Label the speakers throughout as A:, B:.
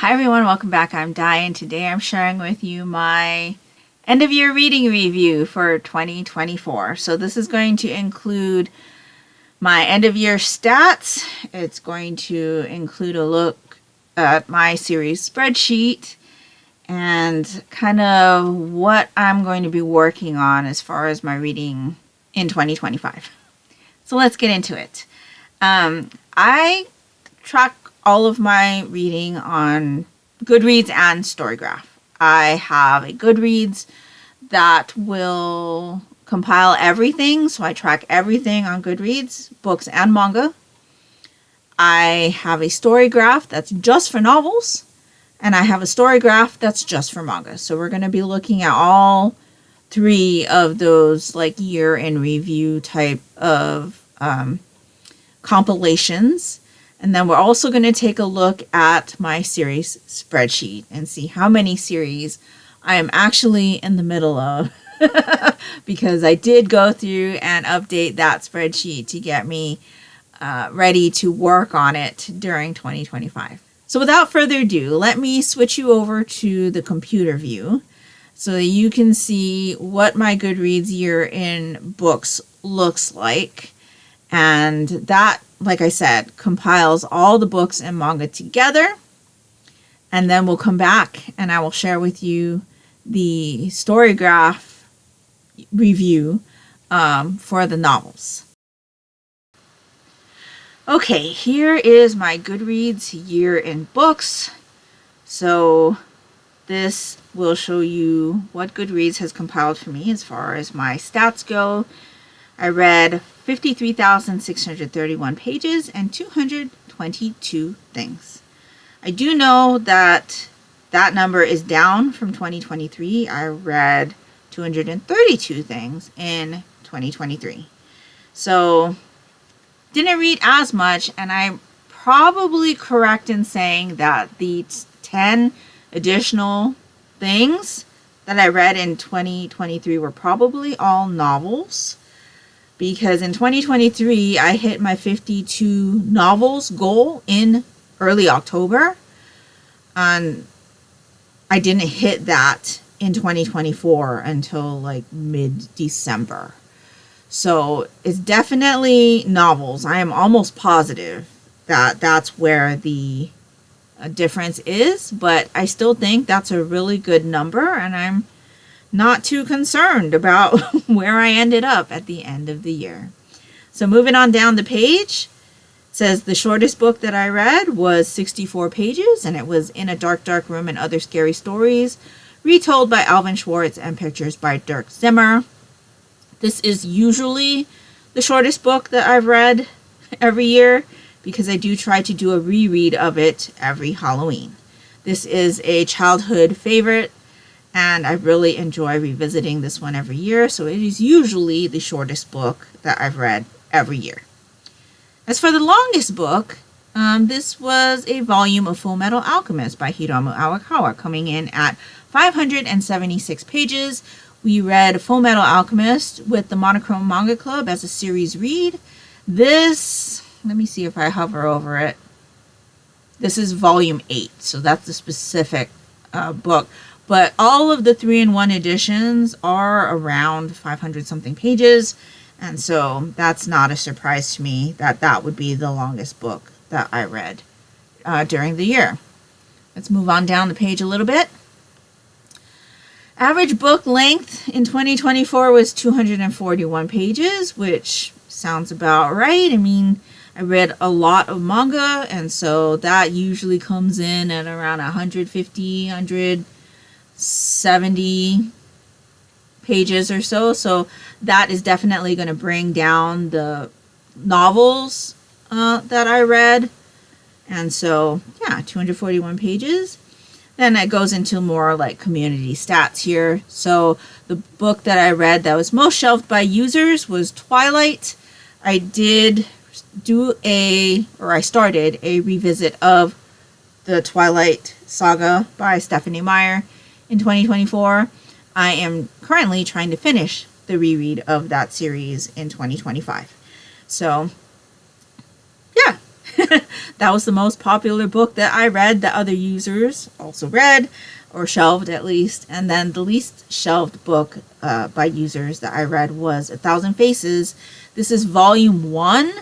A: Hi everyone, welcome back. I'm Di, and today I'm sharing with you my end of year reading review for 2024. So this is going to include my end of year stats. It's going to include a look at my series spreadsheet and kind of what I'm going to be working on as far as my reading in 2025. So let's get into it. I track all of my reading on Goodreads and Storygraph. I have a Goodreads that will compile everything, so I track everything on Goodreads, books and manga. I have a Storygraph that's just for novels, and I have a Storygraph that's just for manga. So we're going to be looking at all three of those like year in review type of compilations. And then we're also going to take a look at my series spreadsheet and see how many series I am actually in the middle of because I did go through and update that spreadsheet to get me ready to work on it during 2025. So without further ado, let me switch you over to the computer view so that you can see what my Goodreads year in books looks like. And that, like I said, compiles all the books and manga together. And then we'll come back and I will share with you the Storygraph review for the novels. Okay, here is my Goodreads year in books. So this will show you what Goodreads has compiled for me as far as my stats go. I read 53,631 pages and 222 things. I do know that that number is down from 2023. I read 232 things in 2023. So didn't read as much, and I'm probably correct in saying that the 10 additional things that I read in 2023 were probably all novels. Because in 2023, I hit my 52 novels goal in early October. And I didn't hit that in 2024 until like mid-December. So it's definitely novels. I am almost positive that that's where the difference is. But I still think that's a really good number. And I'm not too concerned about where I ended up at the end of the year. So moving on down the page, it says the shortest book that I read was 64 pages, and it was In a Dark, Dark Room and Other Scary Stories, retold by Alvin Schwartz and pictures by Dirk Zimmer. This is usually the shortest book that I've read every year because I do try to do a reread of it every Halloween. This is a childhood favorite, and I really enjoy revisiting this one every year, so it is usually the shortest book that I've read every year. As for the longest book, this was a volume of Full Metal Alchemist by Hiromu Arakawa, coming in at 576 pages. We read Full Metal Alchemist with the Monochrome Manga Club as a series read. This, let me see if I hover over it. This is volume 8, so that's the specific book. But all of the 3-in-1 editions are around 500 something pages. And so that's not a surprise to me that that would be the longest book that I read during the year. Let's move on down the page a little bit. Average book length in 2024 was 241 pages, which sounds about right. I mean, I read a lot of manga, and so that usually comes in at around 150, 170 pages or so. So that is definitely going to bring down the novels that I read. And so, yeah, 241 pages. Then it goes into more like community stats here. So the book that I read that was most shelved by users was Twilight. I did I started a revisit of the Twilight saga by Stephanie Meyer in 2024. I am currently trying to finish the reread of that series in 2025. So, yeah, That was the most popular book that I read that other users also read, or shelved at least. And then the least shelved book by users that I read was A Thousand Faces. This is volume 1,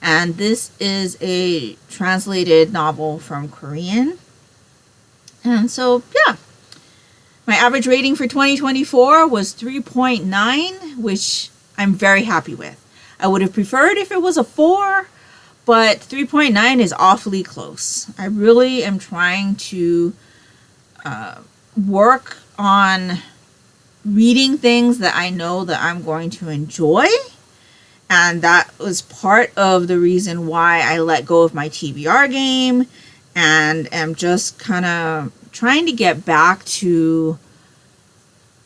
A: and this is a translated novel from Korean. And so, yeah. My average rating for 2024 was 3.9, which I'm very happy with. I would have preferred if it was a 4, but 3.9 is awfully close. I really am trying to work on reading things that I know that I'm going to enjoy. And that was part of the reason why I let go of my TBR game and am just kind of trying to get back to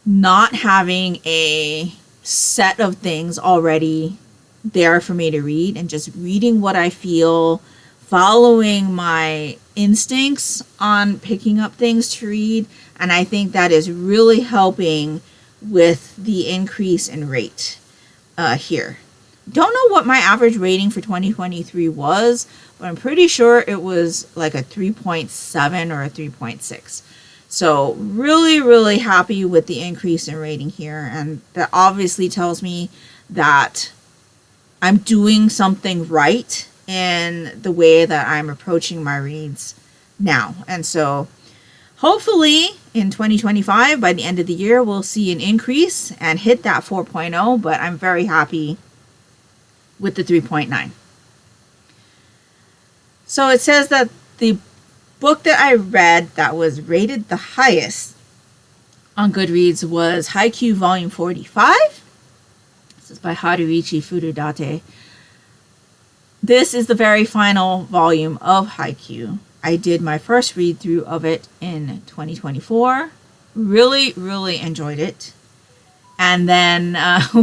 A: not having a set of things already there for me to read and just reading what I feel, following my instincts on picking up things to read. And I think that is really helping with the increase in rate here. Don't know what my average rating for 2023 was, but I'm pretty sure it was like a 3.7 or a 3.6. So really, really happy with the increase in rating here. And that obviously tells me that I'm doing something right in the way that I'm approaching my reads now. And so hopefully in 2025, by the end of the year, we'll see an increase and hit that 4.0, but I'm very happy with the 3.9. So it says that the book that I read that was rated the highest on Goodreads was Haikyuu Volume 45. This is by Haruichi Furudate. This is the very final volume of Haikyuu. I did my first read through of it in 2024. Really, really enjoyed it. And then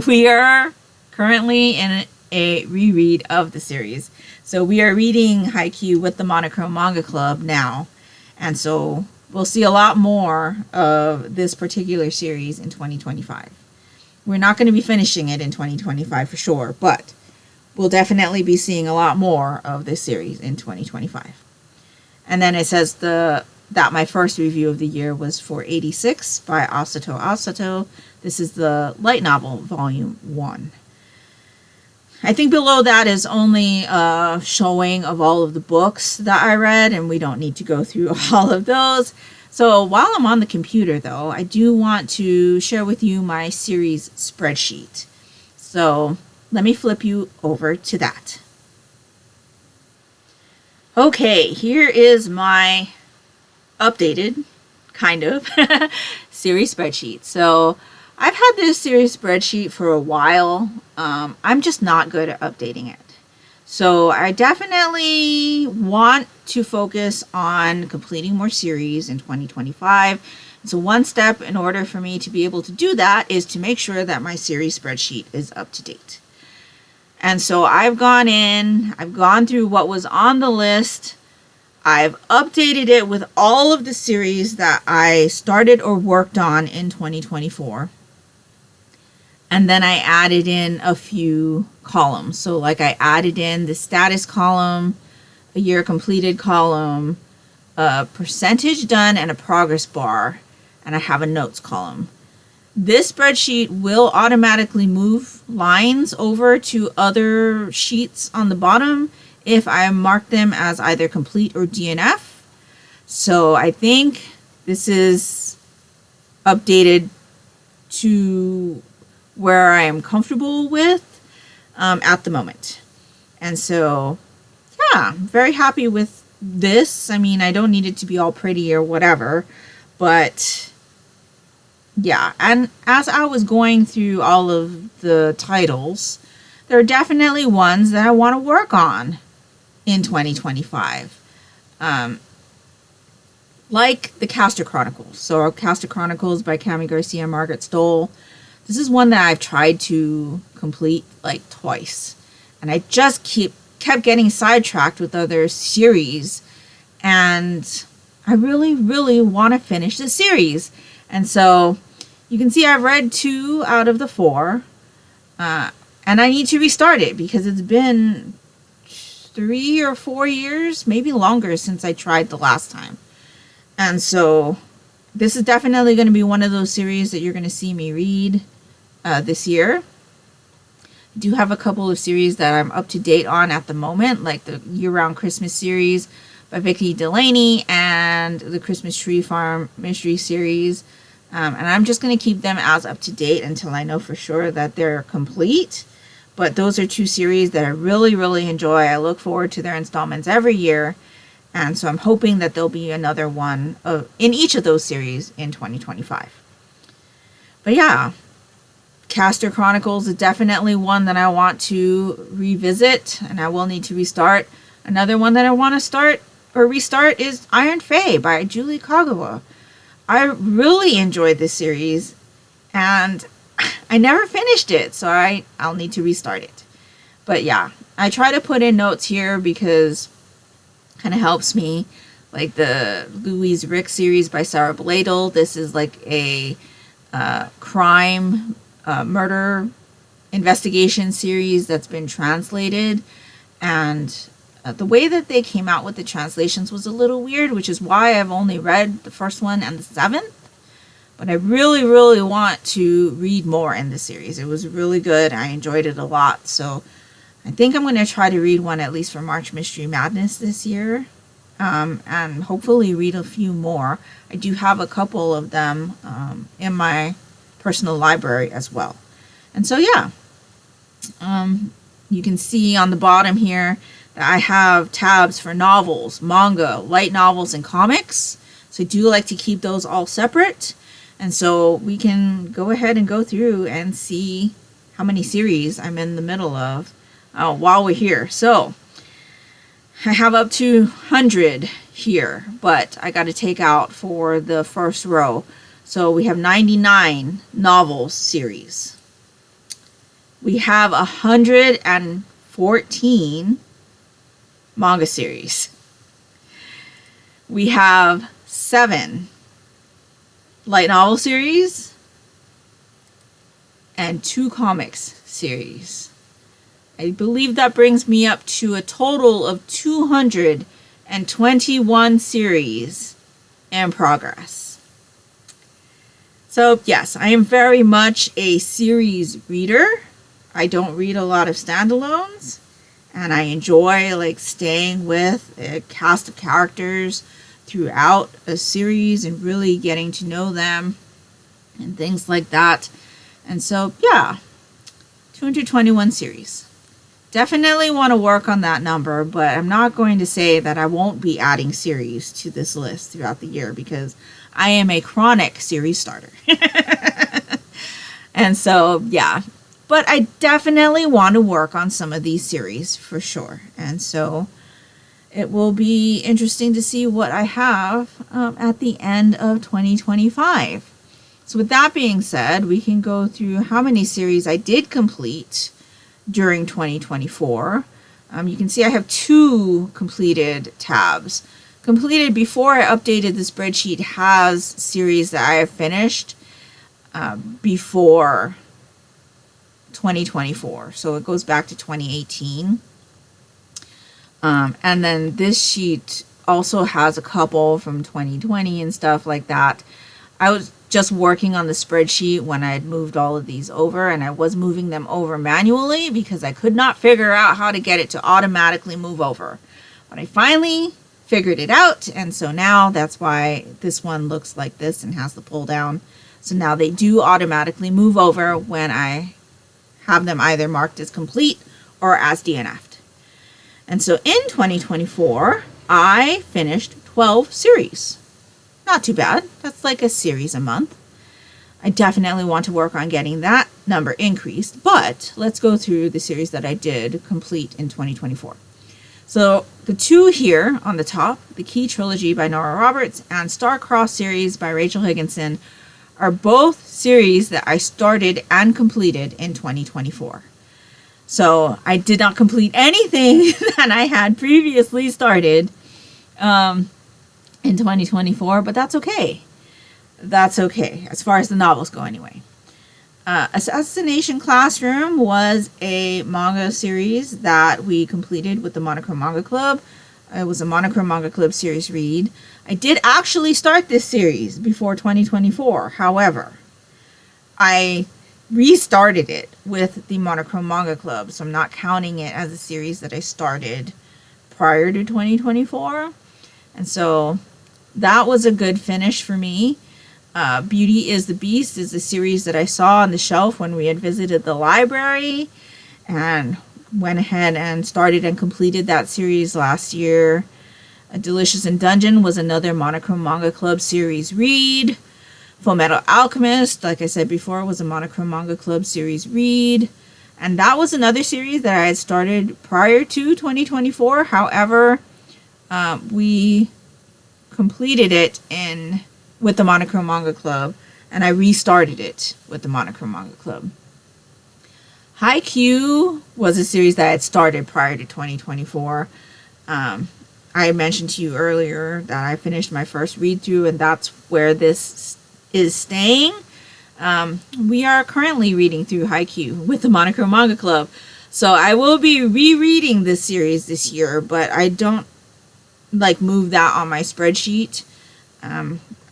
A: we are currently in a reread of the series. So we are reading Haikyuu with the Monochrome Manga Club now. And so we'll see a lot more of this particular series in 2025. We're not going to be finishing it in 2025 for sure, but we'll definitely be seeing a lot more of this series in 2025. And then it says that my first review of the year was for 86 by Asato Asato. This is the light novel, volume 1. I think below that is only a showing of all of the books that I read, and we don't need to go through all of those. So while I'm on the computer, though, I do want to share with you my series spreadsheet. So let me flip you over to that. Okay, here is my updated, kind of, series spreadsheet. So I've had this series spreadsheet for a while. I'm just not good at updating it. So I definitely want to focus on completing more series in 2025. So one step in order for me to be able to do that is to make sure that my series spreadsheet is up to date. And so I've gone through what was on the list. I've updated it with all of the series that I started or worked on in 2024. And then I added in a few columns. So like I added in the status column, a year completed column, a percentage done, and a progress bar. And I have a notes column. This spreadsheet will automatically move lines over to other sheets on the bottom if I mark them as either complete or DNF. So I think this is updated to where I am comfortable with at the moment. And so, yeah, I'm very happy with this. I mean, I don't need it to be all pretty or whatever, but yeah. And as I was going through all of the titles, there are definitely ones that I want to work on in 2025. Like the Castor Chronicles. So Castor Chronicles by Cami Garcia and Margaret Stoll. This is one that I've tried to complete like twice. And I just kept getting sidetracked with other series. And I really, really want to finish the series. And so you can see I've read 2 out of the 4. And I need to restart it because it's been 3 or 4 years, maybe longer, since I tried the last time. And so this is definitely going to be one of those series that you're going to see me read this year. I do have a couple of series that I'm up to date on at the moment, like the Year-Round Christmas series by Vicki Delaney and the Christmas Tree Farm Mystery series. And I'm just going to keep them as up to date until I know for sure that they're complete. But those are two series that I really, really enjoy. I look forward to their installments every year. And so I'm hoping that there'll be another one in each of those series in 2025. But yeah, Castor Chronicles is definitely one that I want to revisit, and I will need to restart. Another one that I want to restart is Iron Fae by Julie Kagawa. I really enjoyed this series, and I never finished it, so I'll need to restart it. But yeah, I try to put in notes here because it kind of helps me. Like the Louise Rick series by Sarah Bladel. This is like a crime murder investigation series that's been translated, and the way that they came out with the translations was a little weird, which is why I've only read the first one and the seventh. But I really, really want to read more in this series. It was really good. I enjoyed it a lot. So I think I'm going to try to read one at least for March Mystery Madness this year. And hopefully read a few more. I do have a couple of them in my personal library as well. And so yeah, you can see on the bottom here that I have tabs for novels, manga, light novels, and comics. So I do like to keep those all separate. And so we can go ahead and go through and see how many series I'm in the middle of while we're here. So I have up to 100 here, but I got to take out for the first row. So we have 99 novels series. We have 114 manga series. We have 7 light novel series and 2 comics series. I believe that brings me up to a total of 221 series in progress. So yes, I am very much a series reader. I don't read a lot of standalones, and I enjoy like staying with a cast of characters throughout a series and really getting to know them and things like that. And so yeah, 221 series. Definitely want to work on that number, but I'm not going to say that I won't be adding series to this list throughout the year because I am a chronic series starter. And so, yeah. But I definitely want to work on some of these series for sure. And so it will be interesting to see what I have at the end of 2025. So with that being said, we can go through how many series I did complete during 2024. You can see I have 2 completed tabs. Completed before I updated the spreadsheet has series that I have finished before 2024. So it goes back to 2018. And then this sheet also has a couple from 2020 and stuff like that. I was just working on the spreadsheet when I had moved all of these over, and I was moving them over manually because I could not figure out how to get it to automatically move over. But I finally figured it out, and so now that's why this one looks like this and has the pull down. So now they do automatically move over when I have them either marked as complete or as DNF'd. And so in 2024, I finished 12 series. Not too bad. That's like a series a month. I definitely want to work on getting that number increased, but let's go through the series that I did complete in 2024. So the 2 here on the top, the Key Trilogy by Nora Roberts and Star-Crossed series by Rachel Higginson, are both series that I started and completed in 2024. So I did not complete anything that I had previously started in 2024, but that's okay. That's okay, as far as the novels go anyway. Assassination Classroom was a manga series that we completed with the Monochrome Manga Club. It was a Monochrome Manga Club series read. I did actually start this series before 2024. However, I restarted it with the Monochrome Manga Club, so I'm not counting it as a series that I started prior to 2024. And so that was a good finish for me. Beauty is the Beast is the series that I saw on the shelf when we had visited the library, and went ahead and started and completed that series last year. Delicious in Dungeon was another Monochrome Manga Club series read. Fullmetal Alchemist, like I said before, was a Monochrome Manga Club series read. And that was another series that I had started prior to 2024. However, we completed it with the Monochrome Manga Club, and I restarted it with the Monochrome Manga Club. Haikyuu was a series that I had started prior to 2024. I mentioned to you earlier that I finished my first read through, and that's where this is staying. We are currently reading through Haikyuu with the Monochrome Manga Club. So I will be rereading this series this year, but I don't move that on my spreadsheet.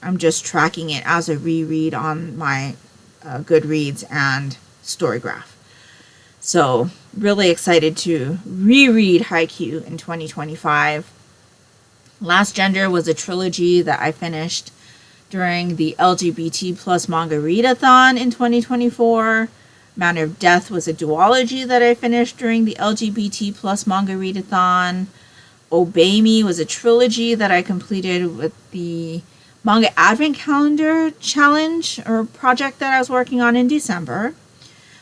A: I'm just tracking it as a reread on my Goodreads and Storygraph. So really excited to reread Haikyuu in 2025. Last Gender was a trilogy that I finished during the LGBT plus manga readathon in 2024. Manner of Death was a duology that I finished during the LGBT plus manga readathon. Obey Me was a trilogy that I completed with the Manga Advent Calendar challenge or project that I was working on in December.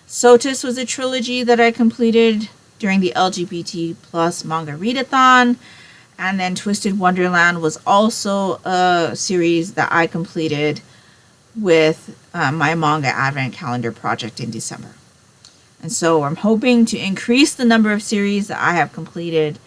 A: Sotus was a trilogy that I completed during the LGBT plus manga readathon. And then Twisted Wonderland was also a series that I completed with my Manga Advent Calendar project in December. And so I'm hoping to increase the number of series that I have completed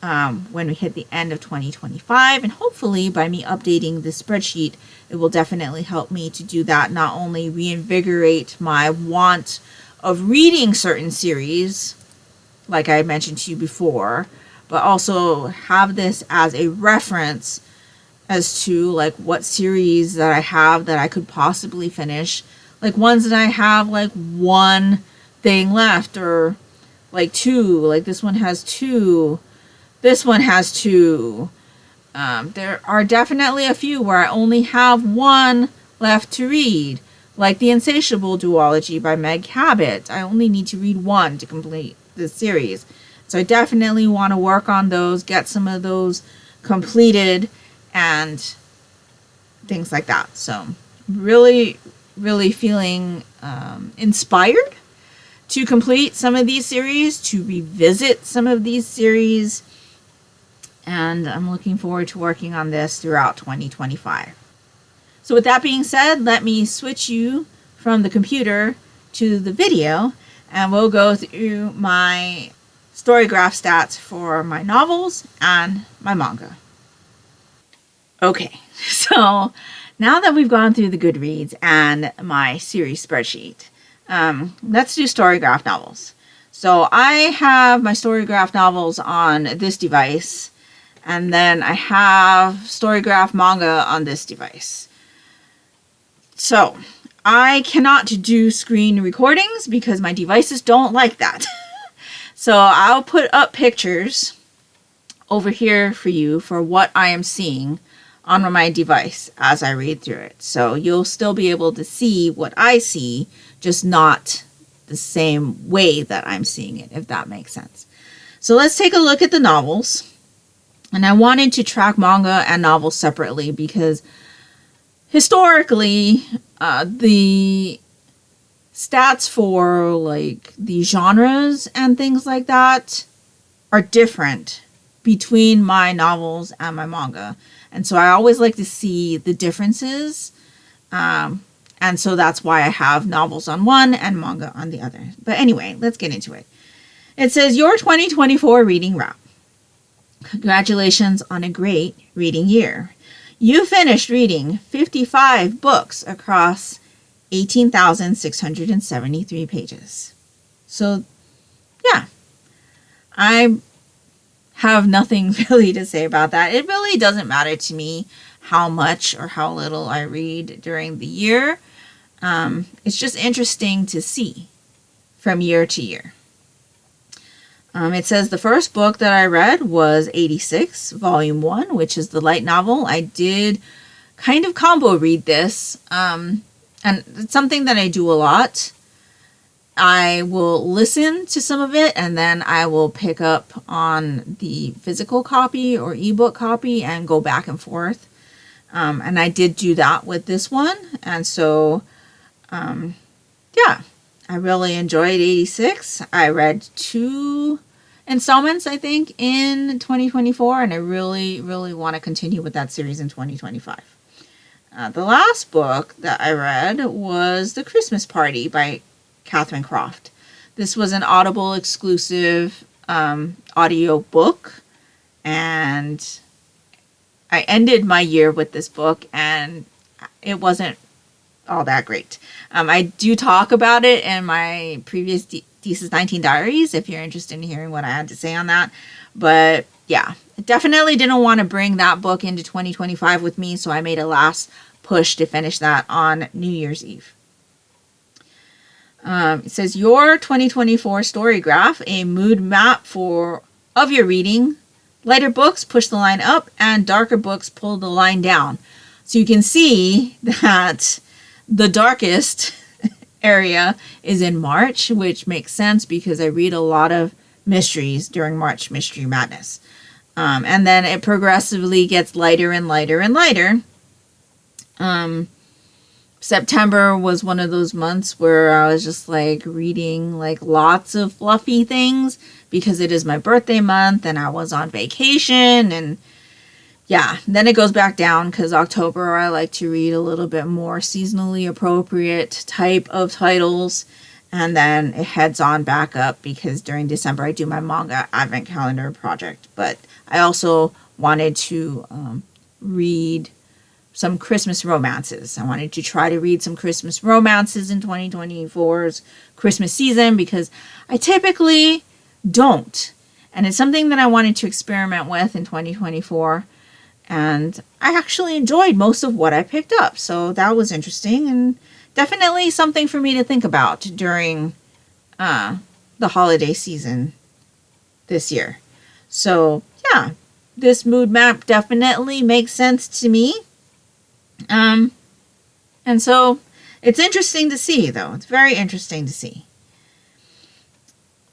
A: when we hit the end of 2025. And hopefully by me updating the spreadsheet, it will definitely help me to do that. Not only reinvigorate my want of reading certain series, like I mentioned to you before, but also have this as a reference as to what series that I have that I could possibly finish. Ones that I have one thing left, or two. This one has two. This one has two. There are definitely a few where I only have one left to read, like The Insatiable duology by Meg Cabot. I only need to read one to complete the series. So I definitely want to work on those, get some of those completed, and things like that. So really, really feeling inspired to complete some of these series, to revisit some of these series. And I'm looking forward to working on this throughout 2025. So with that being said, let me switch you from the computer to the video, and we'll go through my Storygraph stats for my novels and my manga. Okay, so now that we've gone through the Goodreads and my series spreadsheet, let's do Storygraph novels. So I have my Storygraph novels on this device, and then I have Storygraph manga on this device. So I cannot do screen recordings because my devices don't like that. So I'll put up pictures over here for you for what I am seeing on my device as I read through it. So you'll still be able to see what I see, just not the same way that I'm seeing it, if that makes sense. So let's take a look at the novels. And I wanted to track manga and novels separately because historically, the stats for the genres and things like that are different between my novels and my manga. And so I always like to see the differences. And so that's why I have novels on one and manga on the other. But anyway, let's get into it. It says, your 2024 reading wrap. Congratulations on a great reading year. You finished reading 55 books across 18,673 pages. So, yeah, I have nothing really to say about that. It really doesn't matter to me how much or how little I read during the year. It's just interesting to see from year to year. It says the first book that I read was 86, Volume 1, which is the light novel. I did kind of combo read this, and it's something that I do a lot. I will listen to some of it, and then I will pick up on the physical copy or ebook copy and go back and forth. And I did do that with this one. And so, yeah, I really enjoyed 86. I read 2 installments, I think, in 2024, and I really, really want to continue with that series in 2025. The last book that I read was The Christmas Party by Catherine Croft. This was an Audible exclusive audio book, and I ended my year with this book, and it wasn't all that great. I do talk about it in my previous Thesis 19 diaries if you're interested in hearing what I had to say on that. But yeah, I definitely didn't want to bring that book into 2025 with me, so I made a last push to finish that on New Year's Eve. It says your 2024 Storygraph, a mood map of your reading. Lighter books push the line up and darker books pull the line down. So you can see that the darkest area is in March, which makes sense because I read a lot of mysteries during March Mystery Madness. And then it progressively gets lighter and lighter and lighter. September was one of those months where I was just like reading like lots of fluffy things because it is my birthday month and I was on vacation, and yeah, then it goes back down because October I like to read a little bit more seasonally appropriate type of titles, and then it heads on back up because during December I do my manga advent calendar project. But I also wanted to read some Christmas romances. I wanted to try to read some Christmas romances in 2024's Christmas season because I typically don't. And it's something that I wanted to experiment with in 2024. And I actually enjoyed most of what I picked up. So that was interesting and definitely something for me to think about during the holiday season this year. So yeah, this mood map definitely makes sense to me. And so it's interesting to see, though. It's very interesting to see.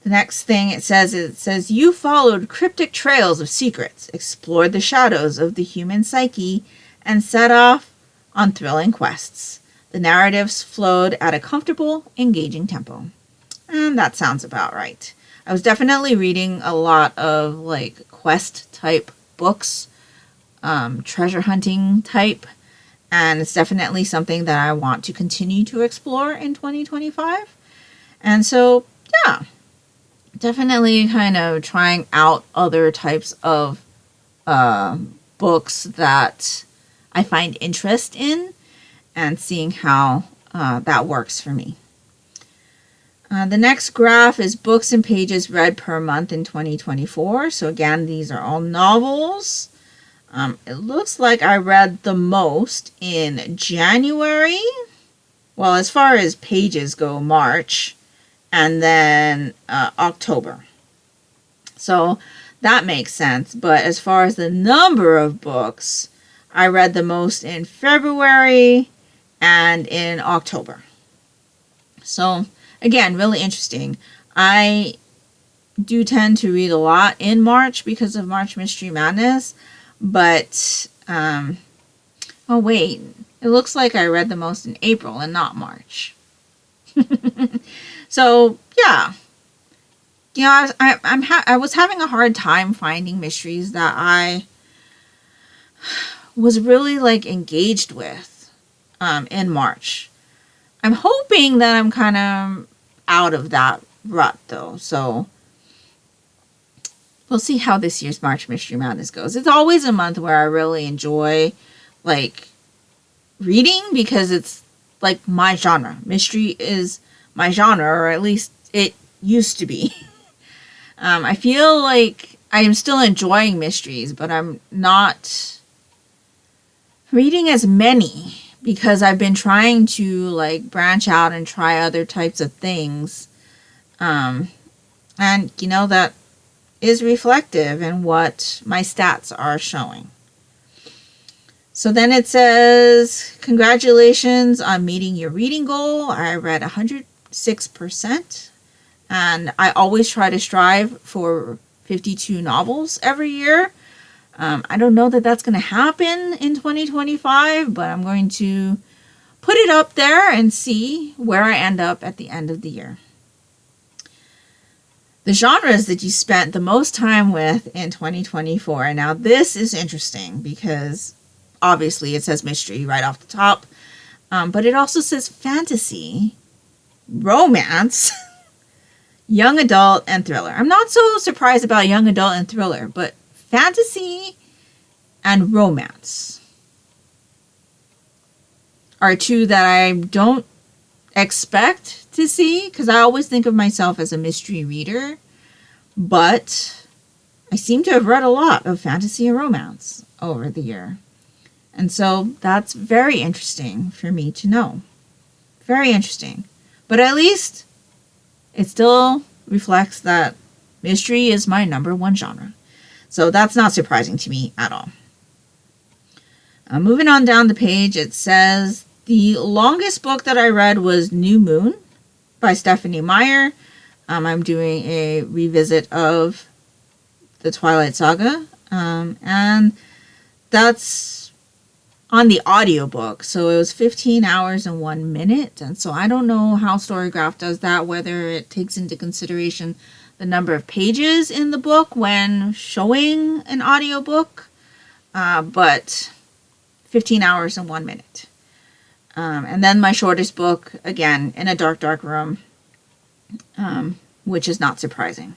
A: The next thing it says, you followed cryptic trails of secrets, explored the shadows of the human psyche, and set off on thrilling quests. The narratives flowed at a comfortable, engaging tempo. And that sounds about right. I was definitely reading a lot of like quest type books, treasure hunting type. And it's definitely something that I want to continue to explore in 2025. And so, yeah, definitely kind of trying out other types of books that I find interest in and seeing how that works for me. The next graph is books and pages read per month in 2024. So again, these are all novels. It looks like I read the most in January. Well, as far as pages go, March, and then October. So that makes sense. But as far as the number of books, I read the most in February and in October. So again, really interesting. I do tend to read a lot in March because of March Mystery Madness. But, oh wait, it looks like I read the most in April and not March. So, yeah. You know, I was having a hard time finding mysteries that I was really, like, engaged with in March. I'm hoping that I'm kind of out of that rut, though, so we'll see how this year's March Mystery Madness goes. It's always a month where I really enjoy, like, reading because it's like my genre. Mystery is my genre, or at least it used to be. I feel like I am still enjoying mysteries, but I'm not reading as many because I've been trying to like branch out and try other types of things. And that is reflective in what my stats are showing. So then it says, congratulations on meeting your reading goal. I read 106%. And I always try to strive for 52 novels every year. I don't know that that's going to happen in 2025, but I'm going to put it up there and see where I end up at the end of the year. The genres that you spent the most time with in 2024. Now, this is interesting because obviously it says mystery right off the top, but it also says fantasy, romance, young adult, and thriller. I'm not so surprised about young adult and thriller, but fantasy and romance are two that I don't expect to see, because I always think of myself as a mystery reader, but I seem to have read a lot of fantasy and romance over the year. And so that's very interesting for me to know. Very interesting. But at least it still reflects that mystery is my number one genre. So that's not surprising to me at all. Moving on down the page, it says the longest book that I read was New Moon by Stephanie Meyer. I'm doing a revisit of the Twilight Saga. And that's on the audiobook. So it was 15 hours and 1 minute. And so I don't know how Storygraph does that, whether it takes into consideration the number of pages in the book when showing an audiobook. But 15 hours and 1 minute. And then my shortest book, again, In a Dark, Dark Room, which is not surprising.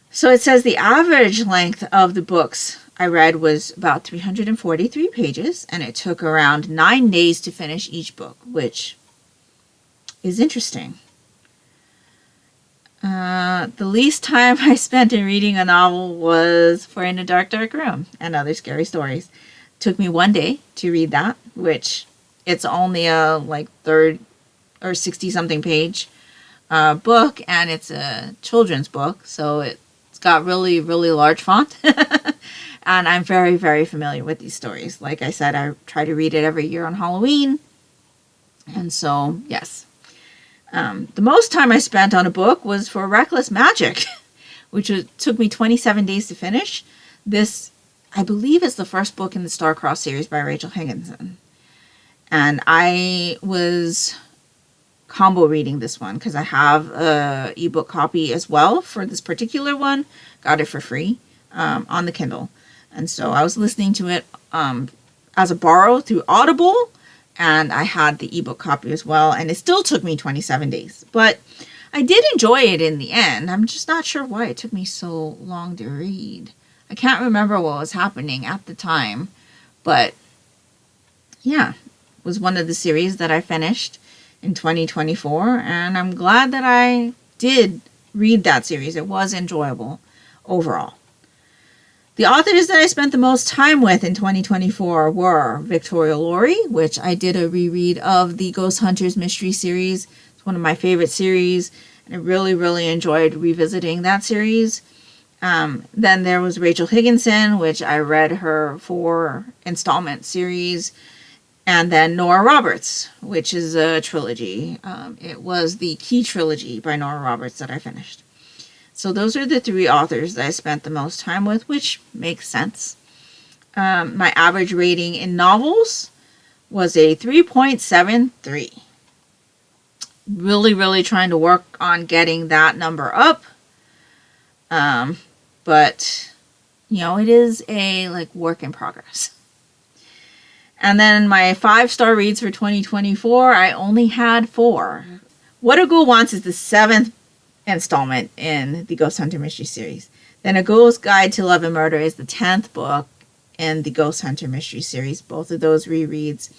A: So it says the average length of the books I read was about 343 pages, and it took around 9 days to finish each book, which is interesting. The least time I spent in reading a novel was for In a Dark, Dark Room and Other Scary Stories. It took me 1 day to read that, which it's only a third or 60-something page book, and it's a children's book, so it's got really, really large font. And I'm very, very familiar with these stories. Like I said, I try to read it every year on Halloween. And so, yes. The most time I spent on a book was for Reckless Magic, which took me 27 days to finish. This, I believe, is the first book in the Star-Crossed series by Rachel Higginson. And I was combo reading this one because I have an ebook copy as well for this particular one. Got it for free on the Kindle. And so I was listening to it as a borrow through Audible, and I had the ebook copy as well, and it still took me 27 days. But I did enjoy it in the end. I'm just not sure why it took me so long to read. I can't remember what was happening at the time, but yeah, it was one of the series that I finished in 2024, and I'm glad that I did read that series. It was enjoyable overall. The authors that I spent the most time with in 2024 were Victoria Laurie, which I did a reread of the Ghost Hunters mystery series. It's one of my favorite series, and I really, really enjoyed revisiting that series. Then there was Rachel Higginson, which I read her 4-installment series. And then Nora Roberts, which is a trilogy. It was the Key trilogy by Nora Roberts that I finished. So those are the 3 authors that I spent the most time with, which makes sense. My average rating in novels was a 3.73. Really, really trying to work on getting that number up. But, it is a work in progress. And then my 5-star reads for 2024, I only had 4. What a Ghoul Wants is the 7th installment in the Ghost Hunter mystery series. Then A Ghoul's Guide to Love and Murder is the 10th book in the Ghost Hunter mystery series. Both of those rereads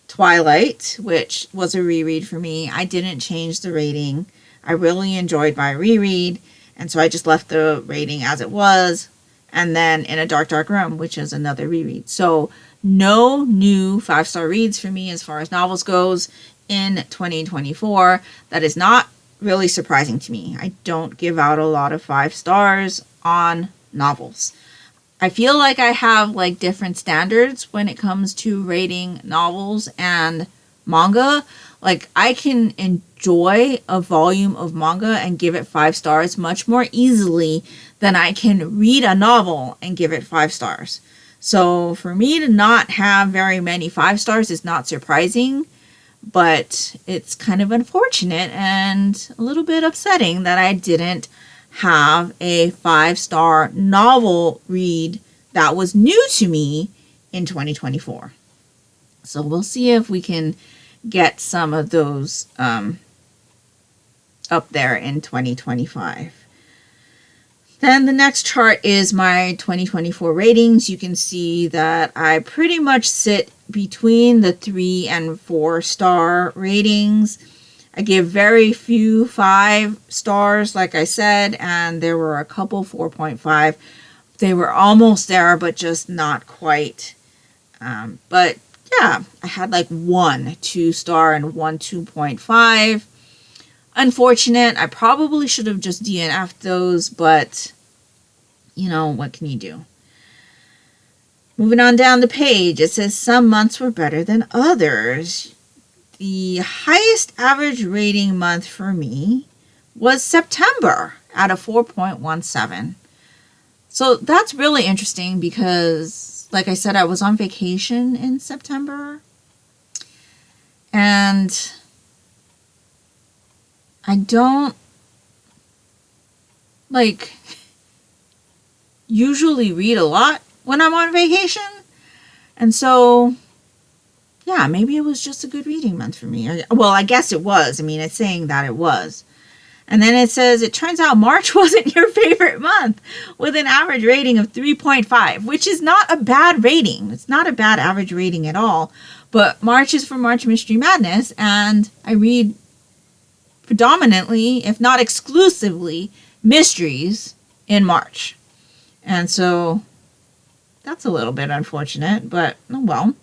A: Twilight, which was a reread for me. I didn't change the rating. I really enjoyed my reread, and so I just left the rating as it was. And then In a Dark, Dark Room, which is another reread. So no new 5-star reads for me as far as novels goes in 2024. That is not really surprising to me. I don't give out a lot of 5 stars on novels. I feel like I have like different standards when it comes to rating novels and manga. Like I can enjoy a volume of manga and give it 5 stars much more easily than I can read a novel and give it 5 stars. So for me to not have very many 5 stars is not surprising, but it's kind of unfortunate and a little bit upsetting that I didn't have a 5-star novel read that was new to me in 2024. So we'll see if we can get some of those up there in 2025. Then the next chart is my 2024 ratings. You can see that I pretty much sit between the 3 and 4-star ratings. I give very few 5 stars, like I said, and there were a couple 4.5. They were almost there, but just not quite. But yeah, I had like 1 2-star and 1 2.5. Unfortunate. I probably should have just DNF'd those, but you know, what can you do? Moving on down the page, it says some months were better than others. The highest average rating month for me was September at a 4.17. So that's really interesting because, like I said, I was on vacation in September. And I don't, usually read a lot when I'm on vacation. And so, yeah, maybe it was just a good reading month for me. Well, I guess it was. I mean, it's saying that it was. And then it says, it turns out March wasn't your favorite month with an average rating of 3.5, which is not a bad rating. It's not a bad average rating at all. But March is for March Mystery Madness, and I read predominantly, if not exclusively, mysteries in March. And so that's a little bit unfortunate, but oh well.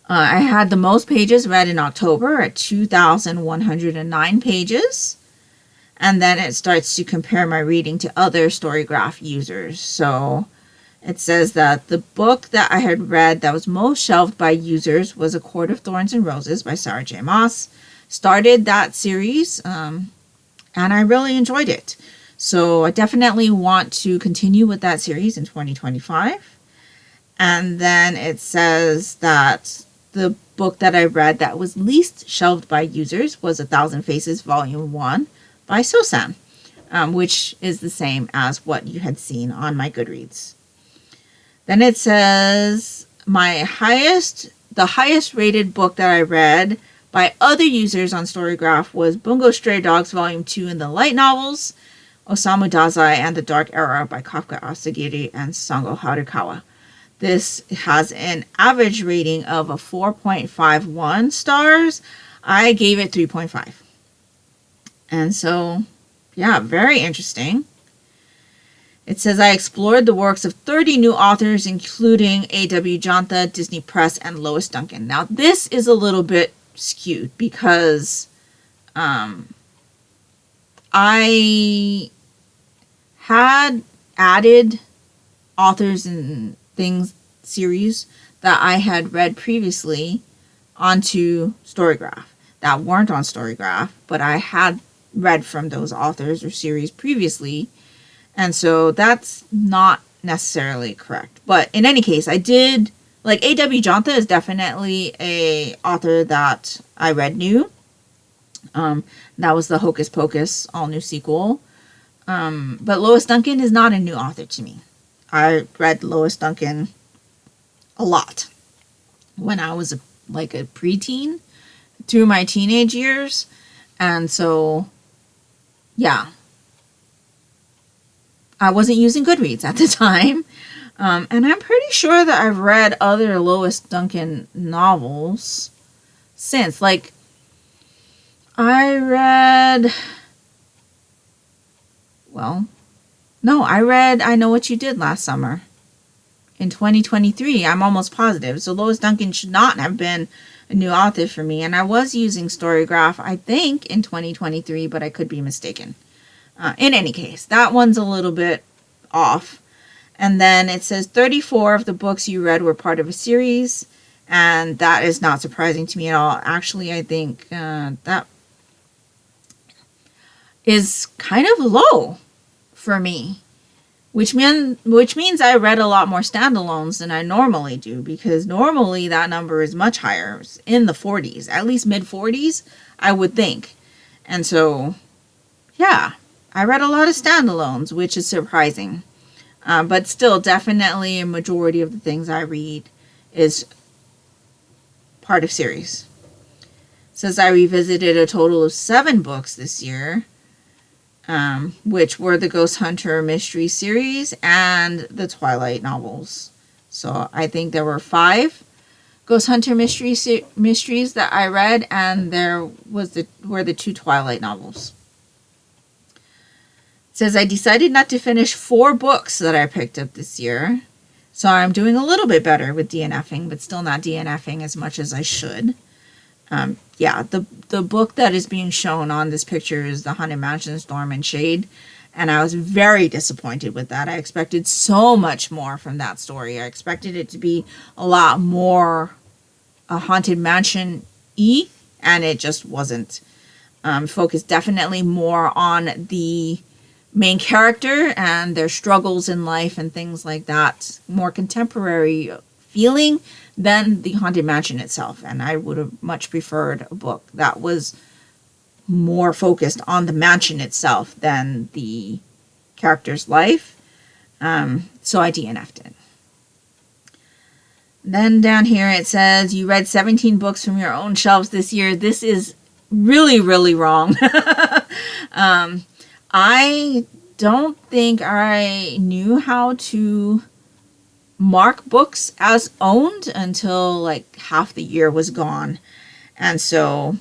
A: I had the most pages read in October at 2,109 pages. And then it starts to compare my reading to other Storygraph users. So it says that the book that I had read that was most shelved by users was A Court of Thorns and Roses by Sarah J. Maas. Started that series, and I really enjoyed it. So I definitely want to continue with that series in 2025. And then it says that the book that I read that was least shelved by users was A Thousand Faces Volume 1 by Sosan, which is the same as what you had seen on my Goodreads. Then it says the highest rated book that I read by other users on Storygraph was Bungo Stray Dogs Volume 2 in the light novels, Osamu Dazai and the Dark Era by Kafka Asagiri and Sango Harukawa. This has an average rating of a 4.51 stars. I gave it 3.5. And so, yeah, very interesting. It says I explored the works of 30 new authors, including A.W. Janta, Disney Press, and Lois Duncan. Now, this is a little bit skewed because I had added authors and things, series that I had read previously onto Storygraph that weren't on Storygraph, but I had read from those authors or series previously. And so that's not necessarily correct. But in any case, I did, like, A.W. Janta is definitely a author that I read new. That was the Hocus Pocus all new sequel. But Lois Duncan is not a new author to me. I read Lois Duncan a lot when I was a preteen through my teenage years. And so, yeah. I wasn't using Goodreads at the time. And I'm pretty sure that I've read other Lois Duncan novels since. Like, I read I Know What You Did last summer in 2023. I'm almost positive. So Lois Duncan should not have been a new author for me. And I was using Storygraph, I think, in 2023, but I could be mistaken. In any case, that one's a little bit off. And then it says 34 of the books you read were part of a series. And that is not surprising to me at all. Actually, I think that is kind of low for me. Which means I read a lot more standalones than I normally do, because normally that number is much higher, in the 40s, at least mid 40s, I would think. And so, yeah, I read a lot of standalones, which is surprising. But still, definitely a majority of the things I read is part of series. It says I revisited a total of 7 books this year. Which were the Ghost Hunter mystery series and the Twilight novels. So I think there were 5 Ghost Hunter mysteries that I read, and there were the 2 Twilight novels. It says I decided not to finish 4 books that I picked up this year. So I'm doing a little bit better with DNFing, but still not DNFing as much as I should. The book that is being shown on this picture is The Haunted Mansion, Storm and Shade, and I was very disappointed with that. I expected so much more from that story. I expected it to be a lot more a Haunted Mansion-y, and it just wasn't. Focused definitely more on the main character and their struggles in life and things like that. More contemporary feeling than the Haunted Mansion itself. And I would have much preferred a book that was more focused on the mansion itself than the character's life. So I DNF'd it. Then down here it says, you read 17 books from your own shelves this year. This is really, really wrong. I don't think I knew how to mark books as owned until like half the year was gone. And so,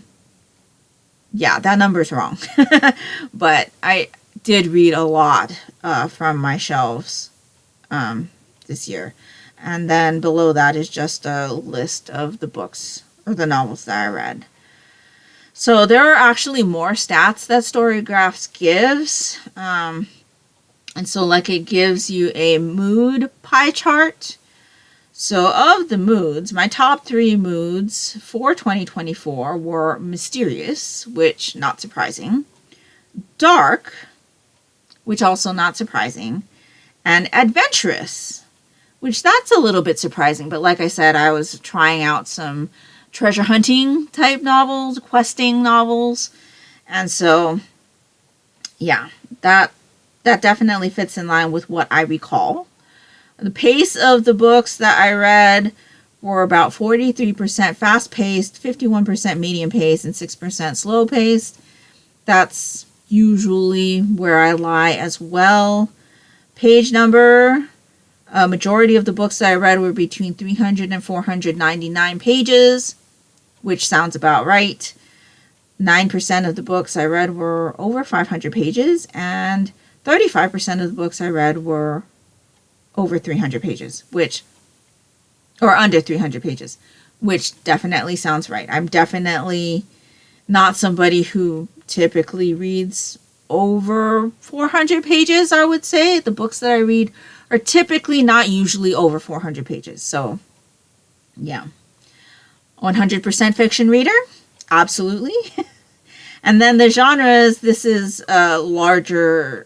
A: yeah, that number's wrong. But I did read a lot from my shelves this year. And then below that is just a list of the books or the novels that I read. So there are actually more stats that Storygraphs gives. And so like it gives you a mood pie chart. So of the moods, my top 3 moods for 2024 were mysterious, which not surprising, dark, which also not surprising, and adventurous, which that's a little bit surprising. But like I said, I was trying out some treasure hunting type novels, questing novels. And so, yeah, that definitely fits in line with what I recall. The pace of the books that I read were about 43% fast-paced, 51% medium-paced, and 6% slow-paced. That's usually where I lie as well. Page number, a majority of the books that I read were between 300 and 499 pages, which sounds about right. 9% of the books I read were over 500 pages, and 35% of the books I read were over 300 pages, or under 300 pages, which definitely sounds right. I'm definitely not somebody who typically reads over 400 pages, I would say. The books that I read are typically not usually over 400 pages. So, yeah. 100% fiction reader? Absolutely. And then the genres, this is a larger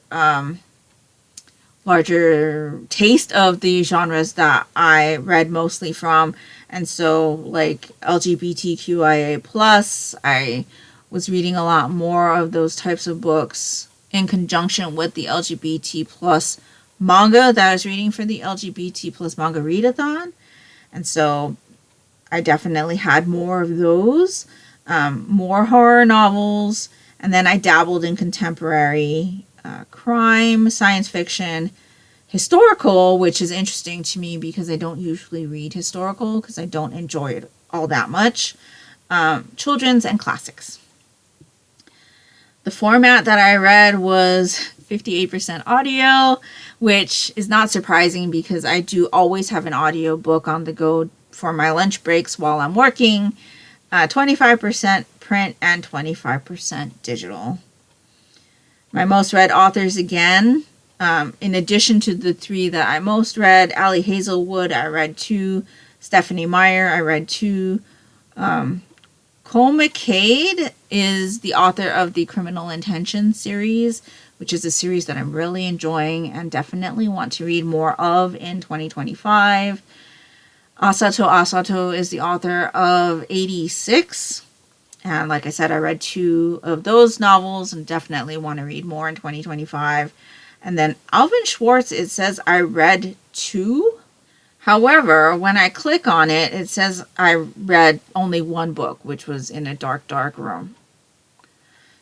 A: taste of the genres that I read mostly from. And so like LGBTQIA+, I was reading a lot more of those types of books in conjunction with the LGBT+ manga that I was reading for the LGBT+ manga readathon. And so I definitely had more of those. More horror novels, and then I dabbled in contemporary crime, science fiction, historical, which is interesting to me because I don't usually read historical because I don't enjoy it all that much. Children's and classics. The format that I read was 58% audio, which is not surprising because I do always have an audio book on the go for my lunch breaks while I'm working. 25% print and 25% digital. My most read authors again, in addition to the 3 that I most read, Ali Hazelwood, I read 2. Stephanie Meyer, I read 2. Cole McCade is the author of the Criminal Intention series, which is a series that I'm really enjoying and definitely want to read more of in 2025. Asato Asato is the author of 86. And like I said, I read 2 of those novels and definitely want to read more in 2025. And then Alvin Schwartz, it says I read 2. However, when I click on it, it says I read only 1 book, which was In a Dark, Dark Room.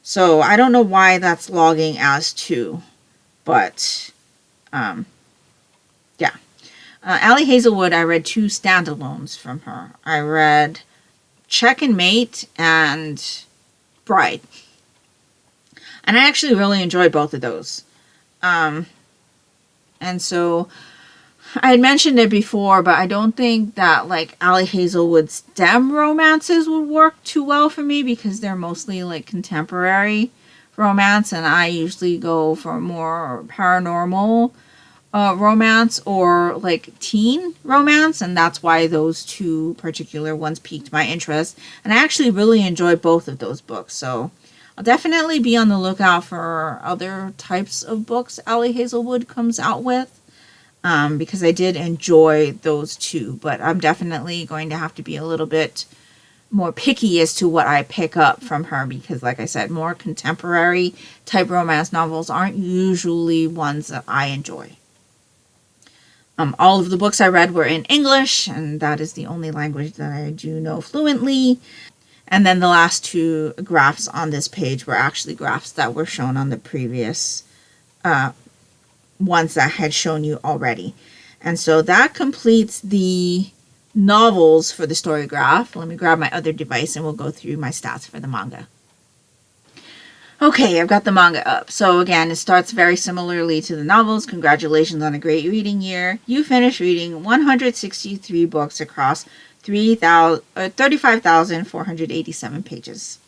A: So I don't know why that's logging as 2. But, yeah. Ali Hazelwood, I read 2 standalones from her. I read Check and Mate and Bride. And I actually really enjoyed both of those. And so I had mentioned it before, but I don't think that like Ali Hazelwood's STEM romances would work too well for me because they're mostly like contemporary romance, and I usually go for more paranormal romance or like teen romance, and that's why those 2 particular ones piqued my interest. And I actually really enjoyed both of those books, so I'll definitely be on the lookout for other types of books Ali Hazelwood comes out with. Because I did enjoy those 2, but I'm definitely going to have to be a little bit more picky as to what I pick up from her because, like I said, more contemporary type romance novels aren't usually ones that I enjoy. All of the books I read were in English, and that is the only language that I do know fluently. And then the last 2 graphs on this page were actually graphs that were shown on the previous ones that I had shown you already. And so that completes the novels for the Storygraph. Let me grab my other device and we'll go through my stats for the manga. Okay, I've got the manga up. So again, it starts very similarly to the novels. Congratulations on a great reading year. You finished reading 163 books across 35,487 pages.